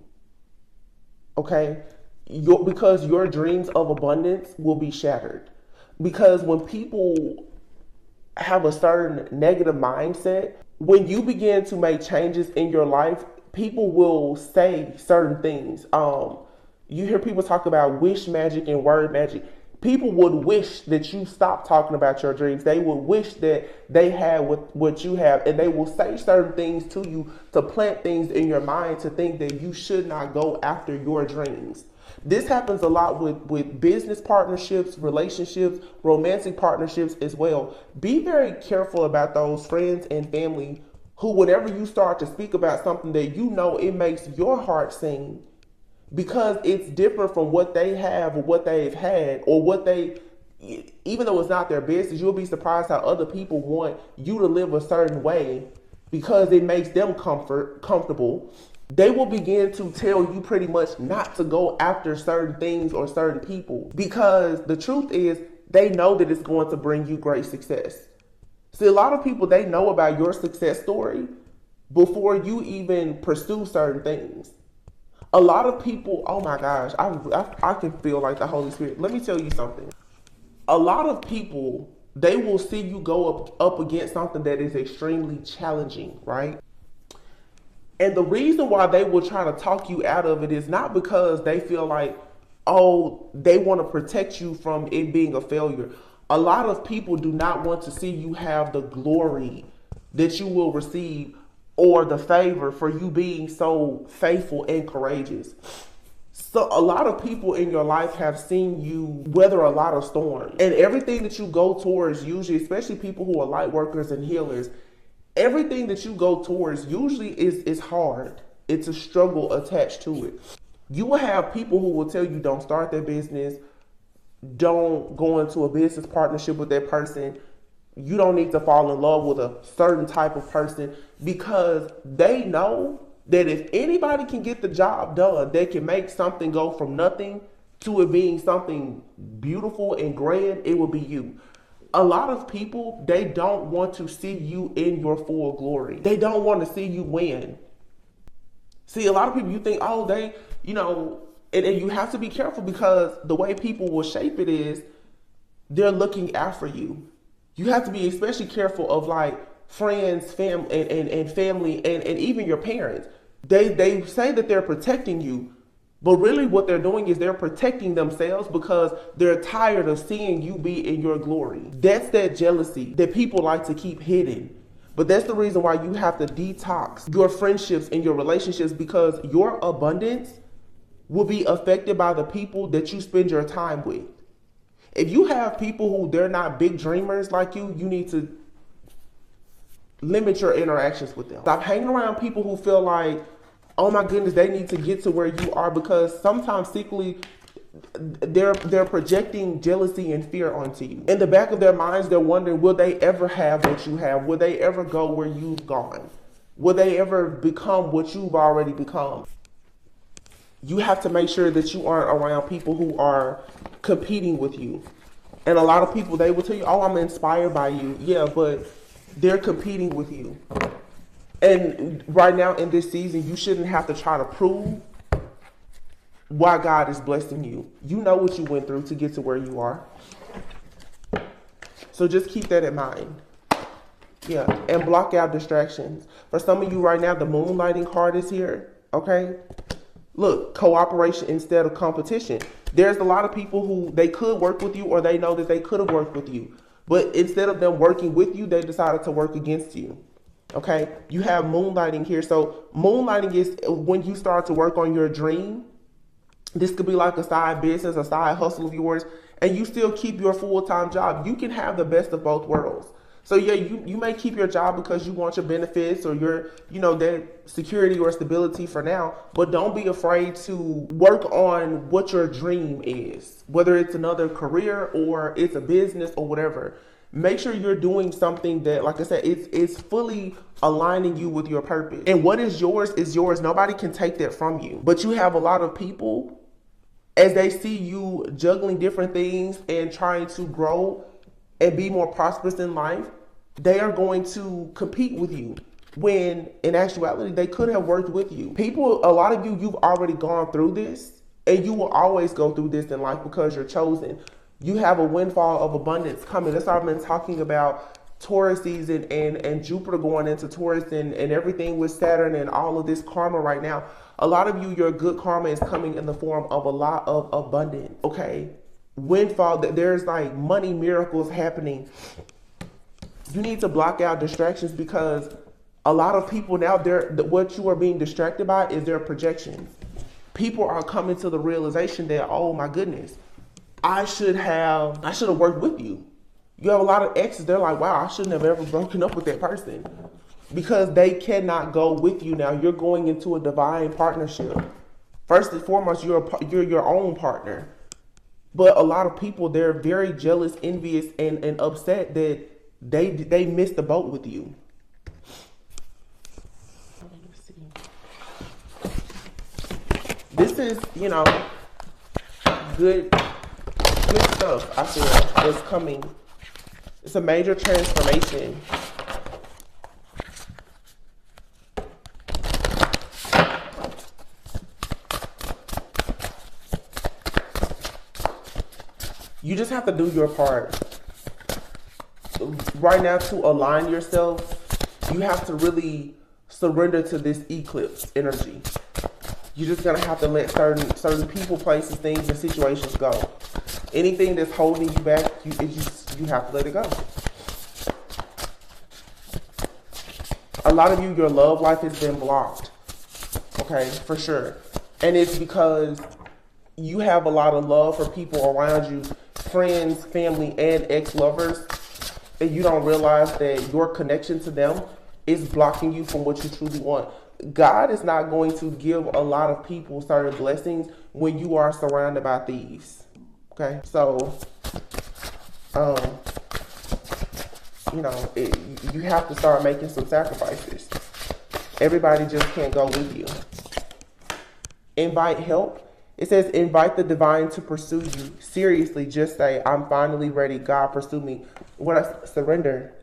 Okay? Because your dreams of abundance will be shattered. Because when people have a certain negative mindset, when you begin to make changes in your life, people will say certain things. You hear people talk about wish magic and word magic. People would wish that you stop talking about your dreams. They would wish that they had what you have, and they will say certain things to you to plant things in your mind to think that you should not go after your dreams. This happens a lot with business partnerships, relationships, romantic partnerships as well. Be very careful about those friends and family who, whenever you start to speak about something that it makes your heart sing, because it's different from what they have or what they've had or even though it's not their business, you'll be surprised how other people want you to live a certain way because it makes them comfortable. They will begin to tell you pretty much not to go after certain things or certain people because the truth is they know that it's going to bring you great success. See, a lot of people, they know about your success story before you even pursue certain things. A lot of people, oh my gosh, I can feel like the Holy Spirit. Let me tell you something. A lot of people, they will see you go up against something that is extremely challenging, right? And the reason why they will try to talk you out of it is not because they feel like, they want to protect you from it being a failure. A lot of people do not want to see you have the glory that you will receive or the favor for you being so faithful and courageous. So a lot of people in your life have seen you weather a lot of storms, and everything that you go towards, usually, especially people who are light workers and healers, everything that you go towards usually is hard. It's a struggle attached to it. You will have people who will tell you don't start their business, don't go into a business partnership with that person, you don't need to fall in love with a certain type of person, because they know that if anybody can get the job done, they can make something go from nothing to it being something beautiful and grand, it will be you. A lot of people, they don't want to see you in your full glory. They don't want to see you win. See, a lot of people, you think, and you have to be careful because the way people will shape it is they're looking out for you. You have to be especially careful of like friends, family, and family, and even your parents. They say that they're protecting you, But really what they're doing is they're protecting themselves because they're tired of seeing you be in your glory. That's that jealousy that people like to keep hidden. But that's the reason why you have to detox your friendships and your relationships, because your abundance will be affected by the people that you spend your time with. If you have people who they're not big dreamers like you need to limit your interactions with them. Stop hanging around people who feel like, oh my goodness, they need to get to where you are, because sometimes secretly they're projecting jealousy and fear onto you. In the back of their minds, they're wondering, will they ever have what you have? Will they ever go where you've gone? Will they ever become what you've already become? You have to make sure that you aren't around people who are competing with you. And a lot of people, they will tell you, oh, I'm inspired by you. Yeah, but they're competing with you. And right now in this season, you shouldn't have to try to prove why God is blessing you. You know what you went through to get to where you are. So just keep that in mind. Yeah, and block out distractions. For some of you right now, the moonlighting card is here, okay? Look, cooperation instead of competition. There's a lot of people who they could work with you, or they know that they could have worked with you. But instead of them working with you, they decided to work against you. Okay, you have moonlighting here. So moonlighting is when you start to work on your dream. This could be like a side business, a side hustle of yours, and you still keep your full-time job. You can have the best of both worlds. So yeah, you may keep your job because you want your benefits or your, that security or stability for now, but don't be afraid to work on what your dream is, whether it's another career or it's a business or whatever. Make sure you're doing something that, like I said, it's fully aligning you with your purpose. And what is yours. Nobody can take that from you. But you have a lot of people, as they see you juggling different things and trying to grow and be more prosperous in life, they are going to compete with you, when in actuality, they could have worked with you. People, a lot of you, you've already gone through this, and you will always go through this in life because you're chosen. You have a windfall of abundance coming. That's why I've been talking about Taurus season and Jupiter going into Taurus and everything with Saturn and all of this karma right now. A lot of you, your good karma is coming in the form of a lot of abundance, okay? Windfall, there's like money miracles happening. You need to block out distractions, because a lot of people now, what you are being distracted by is their projections. People are coming to the realization that, oh my goodness, I should have worked with you. You have a lot of exes. They're like, wow, I shouldn't have ever broken up with that person, because they cannot go with you now. You're going into a divine partnership. First and foremost, you're your own partner. But a lot of people, they're very jealous, envious, and upset that they missed the boat with you. This is, good stuff, I feel, that's coming. It's a major transformation. You just have to do your part. Right now, to align yourself, you have to really surrender to this eclipse energy. You're just gonna have to let certain people, places, things, and situations go. Anything that's holding you back, you have to let it go. A lot of you, your love life has been blocked. Okay, for sure. And it's because you have a lot of love for people around you, friends, family, and ex-lovers, and you don't realize that your connection to them is blocking you from what you truly want. God is not going to give a lot of people certain blessings when you are surrounded by thieves. Okay, so, you have to start making some sacrifices. Everybody just can't go with you. Invite help. It says, invite the divine to pursue you. Seriously, just say, I'm finally ready. God, pursue me. When I surrender,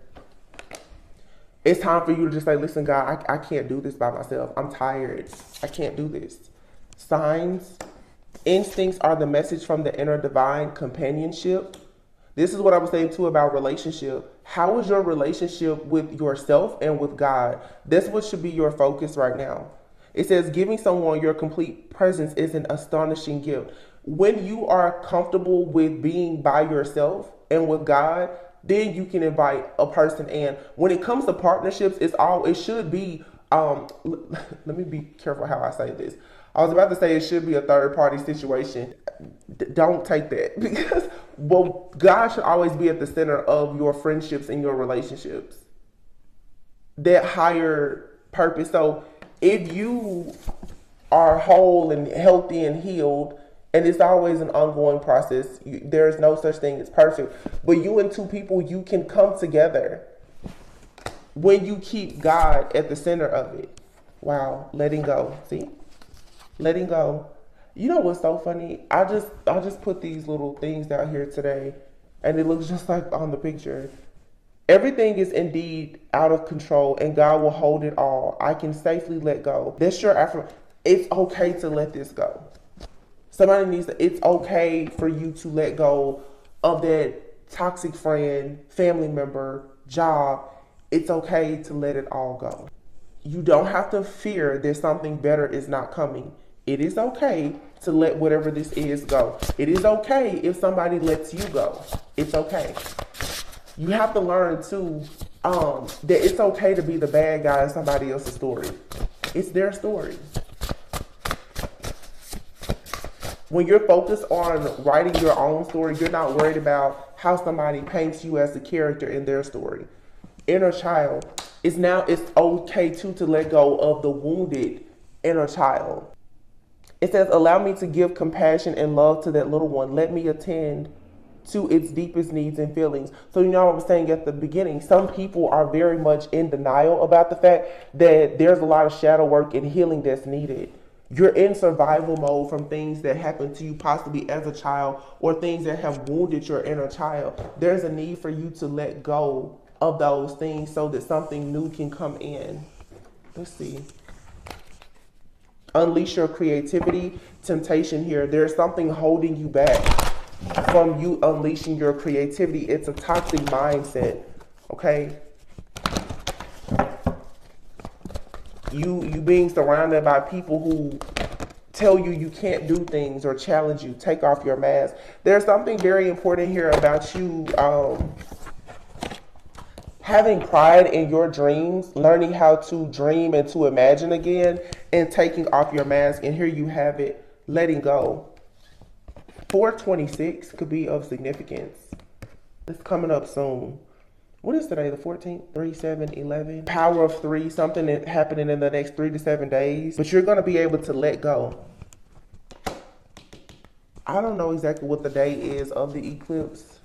it's time for you to just say, listen, God, I can't do this by myself. I'm tired. I can't do this. Signs. Instincts are the message from the inner divine. Companionship. This is what I was saying too about relationship. How is your relationship with yourself and with God? That's what should be your focus right now. It says giving someone your complete presence is an astonishing gift. When you are comfortable with being by yourself and with God, then you can invite a person in. When it comes to partnerships, it should be let me be careful how I say this. I was about to say it should be a third party situation. Don't take that because well, God should always be at the center of your friendships and your relationships. That higher purpose. So if you are whole and healthy and healed, and it's always an ongoing process, there is no such thing as perfect. But you and two people, you can come together when you keep God at the center of it. Wow, letting go. See? Letting go. You know what's so funny? I just put these little things out here today, and it looks just like on the picture. Everything is indeed out of control, and God will hold it all. I can safely let go. That's your affirmation. It's okay to let this go. Somebody needs to, it's okay for you to let go of that toxic friend, family member, job. It's okay to let it all go. You don't have to fear that something better is not coming. It is okay to let whatever this is go. It is okay if somebody lets you go. It's okay. You have to learn too that it's okay to be the bad guy in somebody else's story. It's their story. When you're focused on writing your own story, you're not worried about how somebody paints you as a character in their story. Inner child. It's okay too to let go of the wounded inner child. It says, allow me to give compassion and love to that little one. Let me attend to its deepest needs and feelings. So you know what I was saying at the beginning, some people are very much in denial about the fact that there's a lot of shadow work and healing that's needed. You're in survival mode from things that happened to you possibly as a child or things that have wounded your inner child. There's a need for you to let go of those things so that something new can come in. Let's see. Unleash your creativity. Temptation here. There's something holding you back from you unleashing your creativity. It's a toxic mindset. Okay? You being surrounded by people who tell you you can't do things or challenge you. Take off your mask. There's something very important here about you having pride in your dreams, learning how to dream and to imagine again, and taking off your mask. And here you have it, letting go. 426 could be of significance. It's coming up soon. What is today, the 14th? 3, 7, 11. Power of 3, something that's happening in the next 3 to 7 days. But you're going to be able to let go. I don't know exactly what the day is of the eclipse.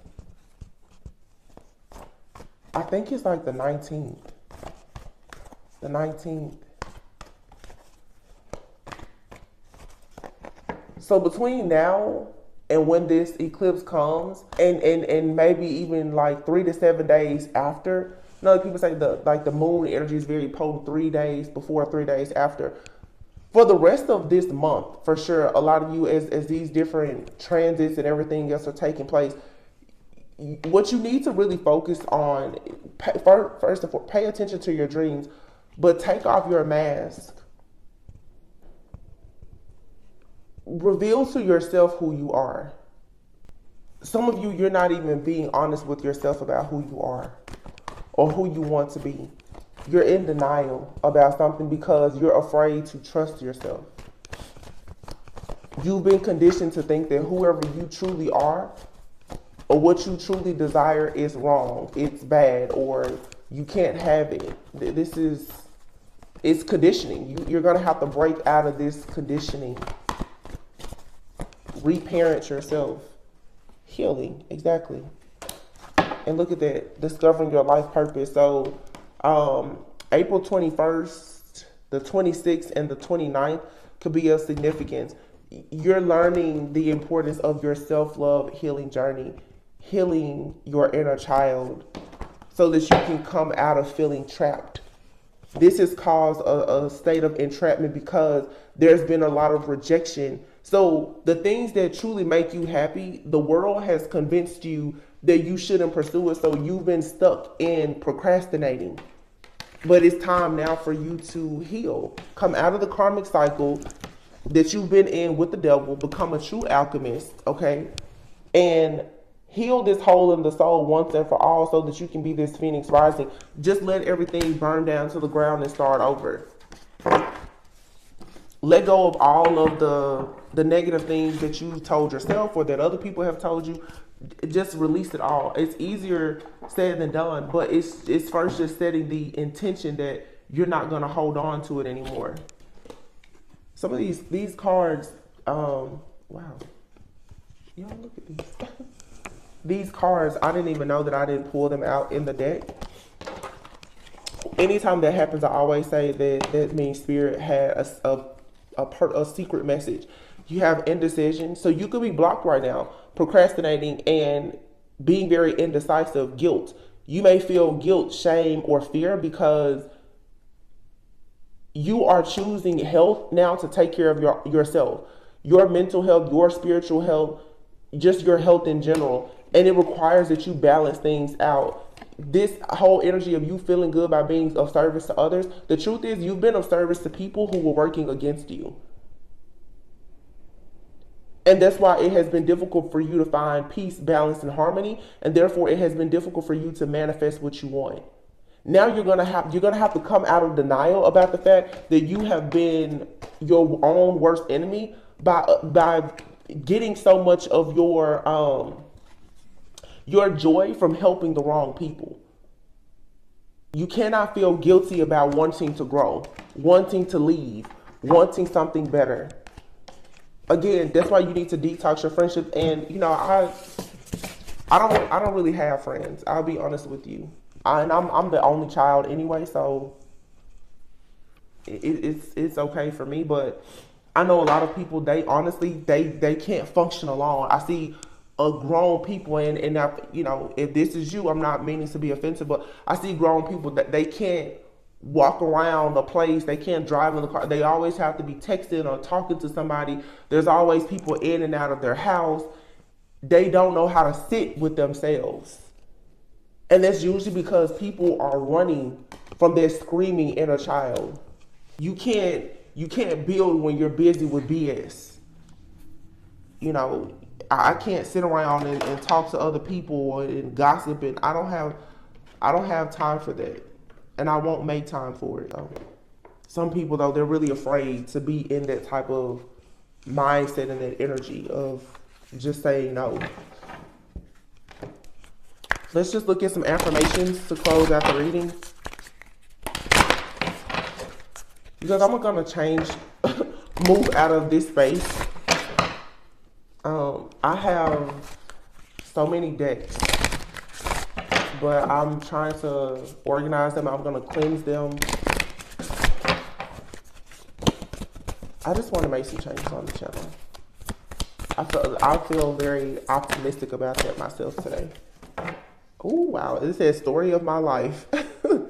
I think it's like the 19th. The 19th. So between now and when this eclipse comes, and maybe even like 3 to 7 days after, you know, people say the moon energy is very potent 3 days before, 3 days after. For the rest of this month, for sure, a lot of you, as these different transits and everything else are taking place, what you need to really focus on, first of all, pay attention to your dreams, but take off your mask. Reveal to yourself who you are. Some of you, you're not even being honest with yourself about who you are or who you want to be. You're in denial about something because you're afraid to trust yourself. You've been conditioned to think that whoever you truly are or what you truly desire is wrong, it's bad, or you can't have it. It's conditioning. You're going to have to break out of this conditioning. Reparent yourself. Healing, exactly. And look at that, discovering your life purpose. So April 21st, the 26th, and the 29th could be of significance. You're learning the importance of your self-love healing journey, healing your inner child so that you can come out of feeling trapped. This has caused a state of entrapment because there's been a lot of rejection. So the things that truly make you happy, the world has convinced you that you shouldn't pursue it. So you've been stuck in procrastinating. But it's time now for you to heal. Come out of the karmic cycle that you've been in with the devil, become a true alchemist, okay? And heal this hole in the soul once and for all so that you can be this phoenix rising. Just let everything burn down to the ground and start over. Let go of all of the negative things that you told yourself or that other people have told you. Just release it all. It's easier said than done, but it's first just setting the intention that you're not going to hold on to it anymore. Some of these cards, wow. Y'all look at these. These cards, I didn't even know that I didn't pull them out in the deck. Anytime that happens, I always say that means Spirit had a secret message. You have indecision, so you could be blocked right now, procrastinating and being very indecisive. Guilt. You may feel guilt, shame, or fear because you are choosing health now to take care of yourself, your mental health, your spiritual health, just your health in general. And it requires that you balance things out. This whole energy of you feeling good by being of service to others, the truth is you've been of service to people who were working against you. And that's why it has been difficult for you to find peace, balance, and harmony. And therefore it has been difficult for you to manifest what you want. Now you're gonna have to come out of denial about the fact that you have been your own worst enemy by getting so much of your joy from helping the wrong people. You cannot feel guilty about wanting to grow, wanting to leave, wanting something better. Again, that's why you need to detox your friendship. And you know, I don't really have friends. I'll be honest with you. I'm the only child anyway, so it's okay for me. But I know a lot of people, they honestly they can't function alone. I see a grown people and I, you know, if this is you, I'm not meaning to be offensive, but I see grown people that they can't walk around the place, they can't drive in the car, they always have to be texting or talking to somebody. There's always people in and out of their house. They don't know how to sit with themselves. And that's usually because people are running from their screaming inner child. You can't build when you're busy with BS. You know, I can't sit around and talk to other people and gossip, and I don't have time for that. And I won't make time for it though. Some people though, they're really afraid to be in that type of mindset and that energy of just saying no. Let's just look at some affirmations to close out the reading. Because I'm gonna move out of this space. I have so many decks, but I'm trying to organize them. I'm gonna cleanse them. I just want to make some changes on the channel. I feel very optimistic about that myself today. Oh, wow. It says story of my life.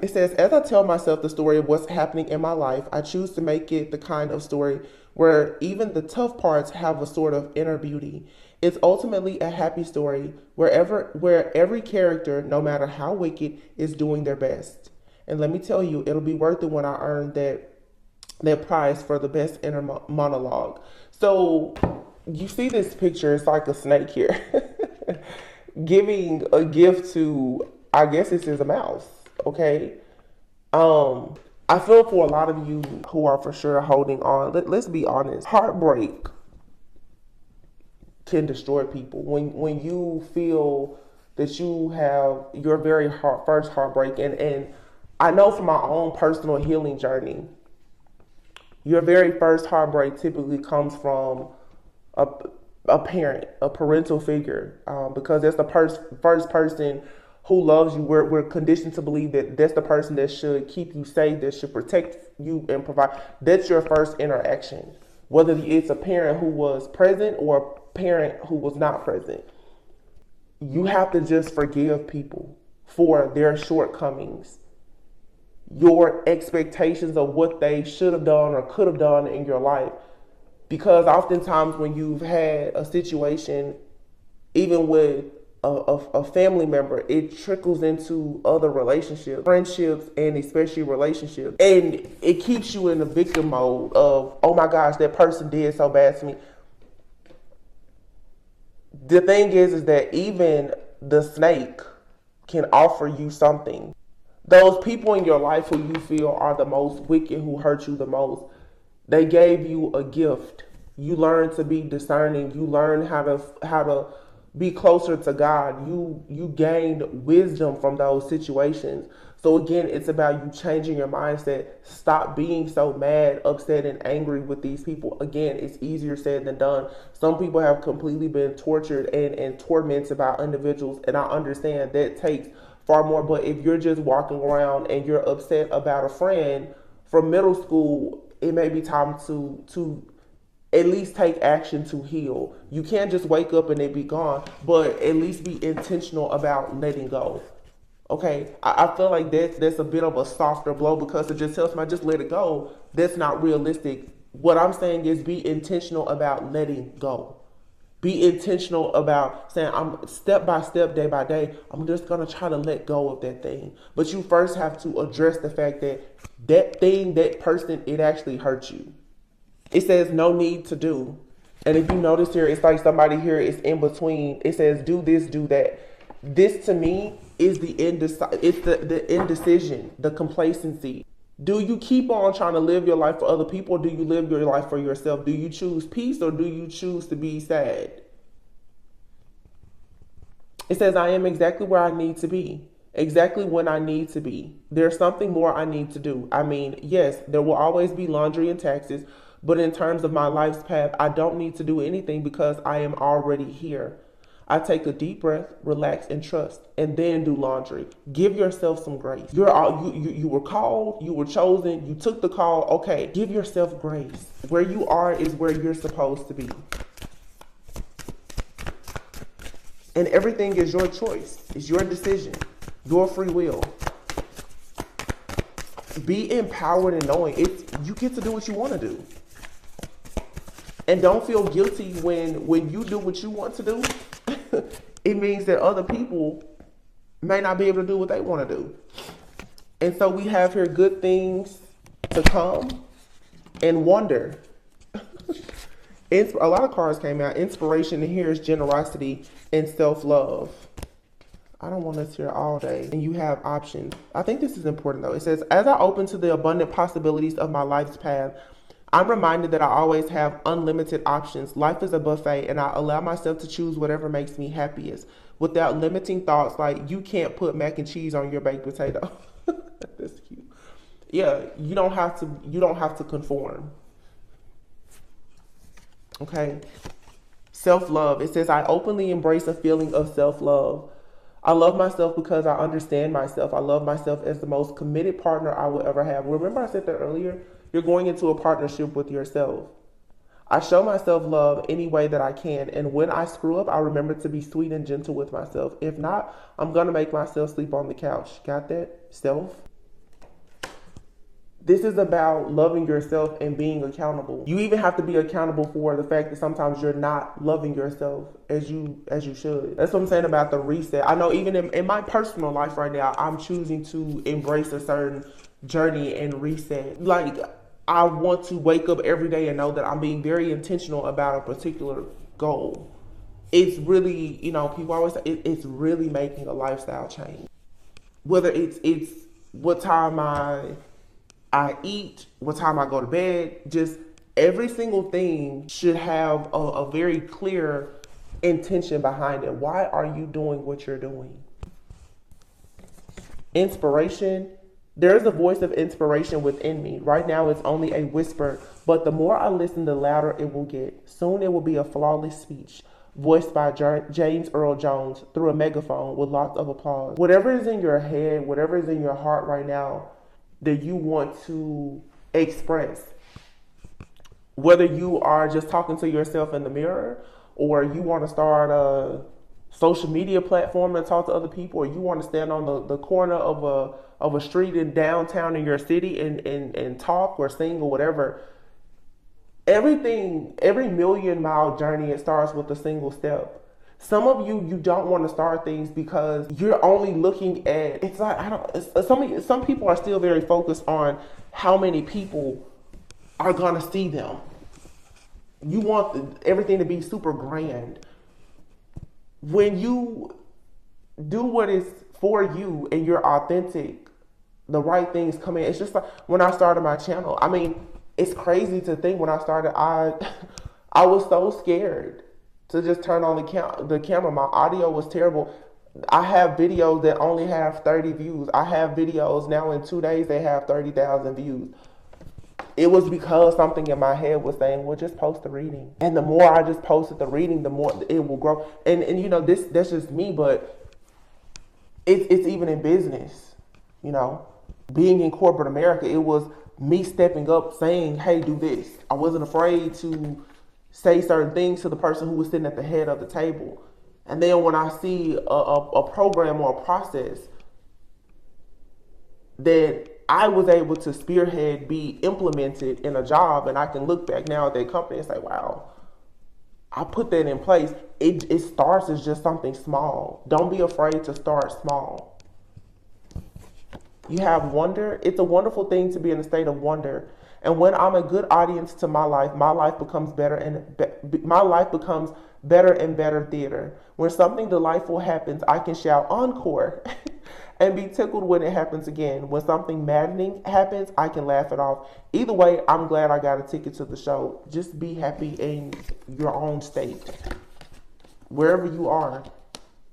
It says, as I tell myself the story of what's happening in my life, I choose to make it the kind of story where even the tough parts have a sort of inner beauty. It's ultimately a happy story where every character, no matter how wicked, is doing their best. And let me tell you, it'll be worth it when I earn that prize for the best inner monologue. So you see this picture, it's like a snake here. Giving a gift to, I guess this is a mouse, okay? I feel for a lot of you who are for sure holding on. Let's be honest. Heartbreak can destroy people. When you feel that you have your very first heartbreak, and I know from my own personal healing journey, your very first heartbreak typically comes from a parent, a parental figure, because that's the first person who loves you. We're conditioned to believe that that's the person that should keep you safe, that should protect you and provide. That's your first interaction, whether it's a parent who was present or a parent who was not present. You have to just forgive people for their shortcomings, your expectations of what they should have done or could have done in your life. Because oftentimes when you've had a situation, even with a family member, it trickles into other relationships, friendships, and especially relationships. And it keeps you in the victim mode of, oh my gosh, that person did so bad to me. The thing is that even the snake can offer you something. Those people in your life who you feel are the most wicked, who hurt you the most, they gave you a gift. You learn to be discerning. You learn how to be closer to God. You gained wisdom from those situations. So again, it's about you changing your mindset. Stop being so mad, upset, and angry with these people. Again, it's easier said than done. Some people have completely been tortured and tormented by individuals, and I understand that takes far more. But if you're just walking around and you're upset about a friend from middle school, it may be time to at least take action to heal. You can't just wake up and it be gone, but at least be intentional about letting go. Okay, I feel like that's a bit of a softer blow, because it just tells me just let it go. That's not realistic. What I'm saying is be intentional about letting go. Be intentional about saying, I'm step by step, day by day, I'm just going to try to let go of that thing. But you first have to address the fact that that thing, that person, it actually hurts you. It says no need to do. And if you notice here, it's like somebody here is in between. It says do this, do that. This to me is the indecision, the complacency. Do you keep on trying to live your life for other people, or do you live your life for yourself? Do you choose peace, or do you choose to be sad? It says I am exactly where I need to be, exactly when I need to be. There's something more I need to do. I mean, yes, there will always be laundry and taxes, but in terms of my life's path, I don't need to do anything because I am already here. I take a deep breath, relax, and trust, and then do laundry. Give yourself some grace. You were called, you were chosen, you took the call. Okay, give yourself grace. Where you are is where you're supposed to be. And everything is your choice. It's your decision, your free will. Be empowered in knowing you get to do what you want to do. And don't feel guilty when you do what you want to do. It means that other people may not be able to do what they want to do. And so we have here good things to come and wonder. A lot of cards came out. Inspiration, and here is generosity and self-love. I don't want us here all day. And you have options. I think this is important though. It says, as I open to the abundant possibilities of my life's path, I'm reminded that I always have unlimited options. Life is a buffet, and I allow myself to choose whatever makes me happiest without limiting thoughts like you can't put mac and cheese on your baked potato. That's cute. Yeah, you don't have to conform. Okay. Self-love. It says I openly embrace a feeling of self-love. I love myself because I understand myself. I love myself as the most committed partner I will ever have. Remember I said that earlier? You're going into a partnership with yourself. I show myself love any way that I can. And when I screw up, I remember to be sweet and gentle with myself. If not, I'm going to make myself sleep on the couch. Got that? Self. This is about loving yourself and being accountable. You even have to be accountable for the fact that sometimes you're not loving yourself as you should. That's what I'm saying about the reset. I know even in my personal life right now, I'm choosing to embrace a certain journey and reset. Like, I want to wake up every day and know that I'm being very intentional about a particular goal. It's really, people always say it's really making a lifestyle change. Whether it's what time I eat, what time I go to bed, just every single thing should have a very clear intention behind it. Why are you doing what you're doing? Inspiration. There's a voice of inspiration within me. Right now it's only a whisper, but the more I listen, the louder it will get. Soon it will be a flawless speech, voiced by James Earl Jones through a megaphone with lots of applause. Whatever is in your head, whatever is in your heart right now that you want to express, whether you are just talking to yourself in the mirror, or you want to start a social media platform and talk to other people, or you want to stand on the corner of a street in downtown in your city and talk or sing or whatever. Every 1,000,000-mile journey, it starts with a single step. Some of you, you don't want to start things because you're only looking at, it's like, some people are still very focused on how many people are going to see them. You want everything to be super grand. When you do what is for you and you're authentic, the right things come in. It's just like when I started my channel. I mean, it's crazy to think when I started, I was so scared to just turn on the camera. My audio was terrible. I have videos that only have 30 views. I have videos now in 2 days they have 30,000 views. It was because something in my head was saying, well, just post the reading. And the more I just posted the reading, the more it will grow. And you know, that's just me, but it's even in business, you know. Being in corporate America, it was me stepping up saying, hey, do this. I wasn't afraid to say certain things to the person who was sitting at the head of the table. And then when I see a program or a process that I was able to spearhead be implemented in a job, and I can look back now at that company and say, wow, I put that in place. It starts as just something small. Don't be afraid to start small. You have wonder. It's a wonderful thing to be in a state of wonder. And when I'm a good audience to my life becomes better and better theater. When something delightful happens, I can shout encore and be tickled when it happens again. When something maddening happens, I can laugh it off. Either way, I'm glad I got a ticket to the show. Just be happy in your own state. Wherever you are.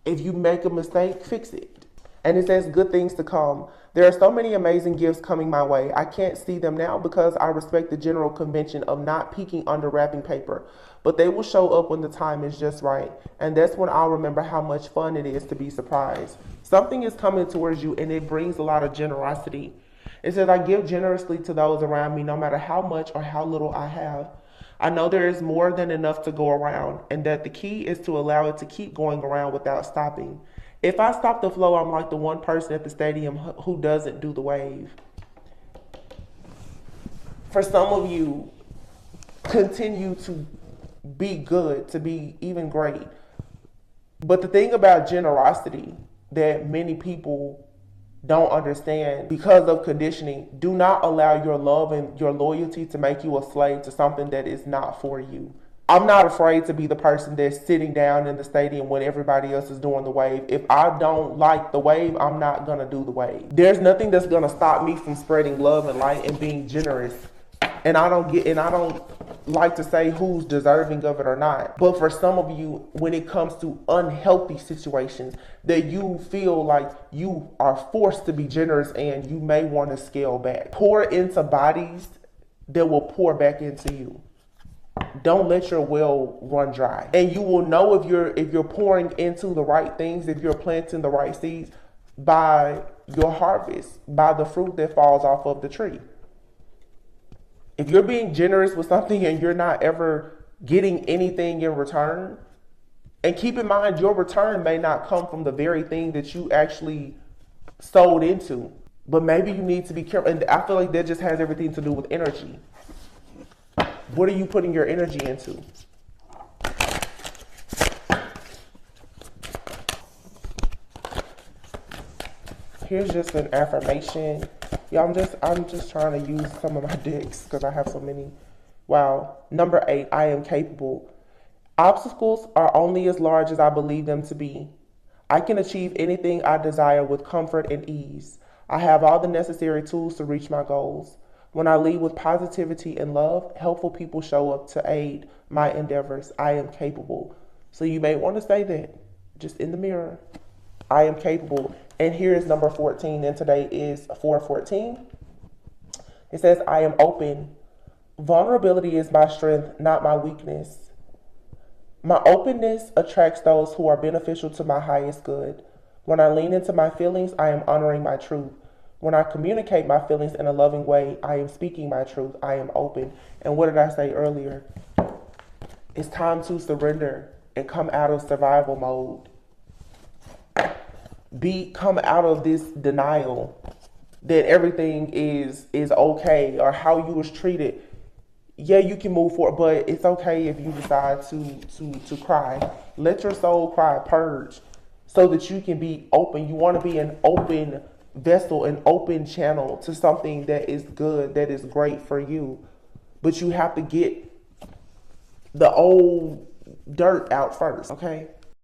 If you make a mistake, fix it. And it says good things to come. There are so many amazing gifts coming my way. I can't see them now because I respect the general convention of not peeking under wrapping paper. But they will show up when the time is just right. And that's when I'll remember how much fun it is to be surprised. Something is coming towards you and it brings a lot of generosity. It says, I give generously to those around me no matter how much or how little I have. I know there is more than enough to go around and that the key is to allow it to keep going around without stopping. If I stop the flow, I'm like the one person at the stadium who doesn't do the wave. For some of you, continue to be good, to be even great. But the thing about generosity that many people don't understand because of conditioning, do not allow your love and your loyalty to make you a slave to something that is not for you. I'm not afraid to be the person that's sitting down in the stadium when everybody else is doing the wave. If I don't like the wave, I'm not going to do the wave. There's nothing that's going to stop me from spreading love and light and being generous. And I don't like to say who's deserving of it or not. But for some of you, when it comes to unhealthy situations that you feel like you are forced to be generous and you may want to scale back, pour into bodies that will pour back into you. Don't let your well run dry. And you will know if you're pouring into the right things, if you're planting the right seeds, by your harvest, by the fruit that falls off of the tree. If you're being generous with something and you're not ever getting anything in return, and keep in mind your return may not come from the very thing that you actually sold into, but maybe you need to be careful. And I feel like that just has everything to do with energy. What are you putting your energy into? Here's just an affirmation. Yeah, I'm just trying to use some of my decks because I have so many. Wow. Number 8, I am capable. Obstacles are only as large as I believe them to be. I can achieve anything I desire with comfort and ease. I have all the necessary tools to reach my goals. When I lead with positivity and love, helpful people show up to aid my endeavors. I am capable. So you may want to say that just in the mirror. I am capable. And here is number 14, and today is 414. It says, I am open. Vulnerability is my strength, not my weakness. My openness attracts those who are beneficial to my highest good. When I lean into my feelings, I am honoring my truth. When I communicate my feelings in a loving way, I am speaking my truth. I am open. And what did I say earlier? It's time to surrender and come out of survival mode. Come out of this denial that everything is okay or how you was treated. yeah, you can move forward, but it's okay if you decide to cry. Let your soul cry, purge, so that you can be open. You want to be an open vessel, an open channel to something that is good, that is great for you. But you have to get the old dirt out first, okay?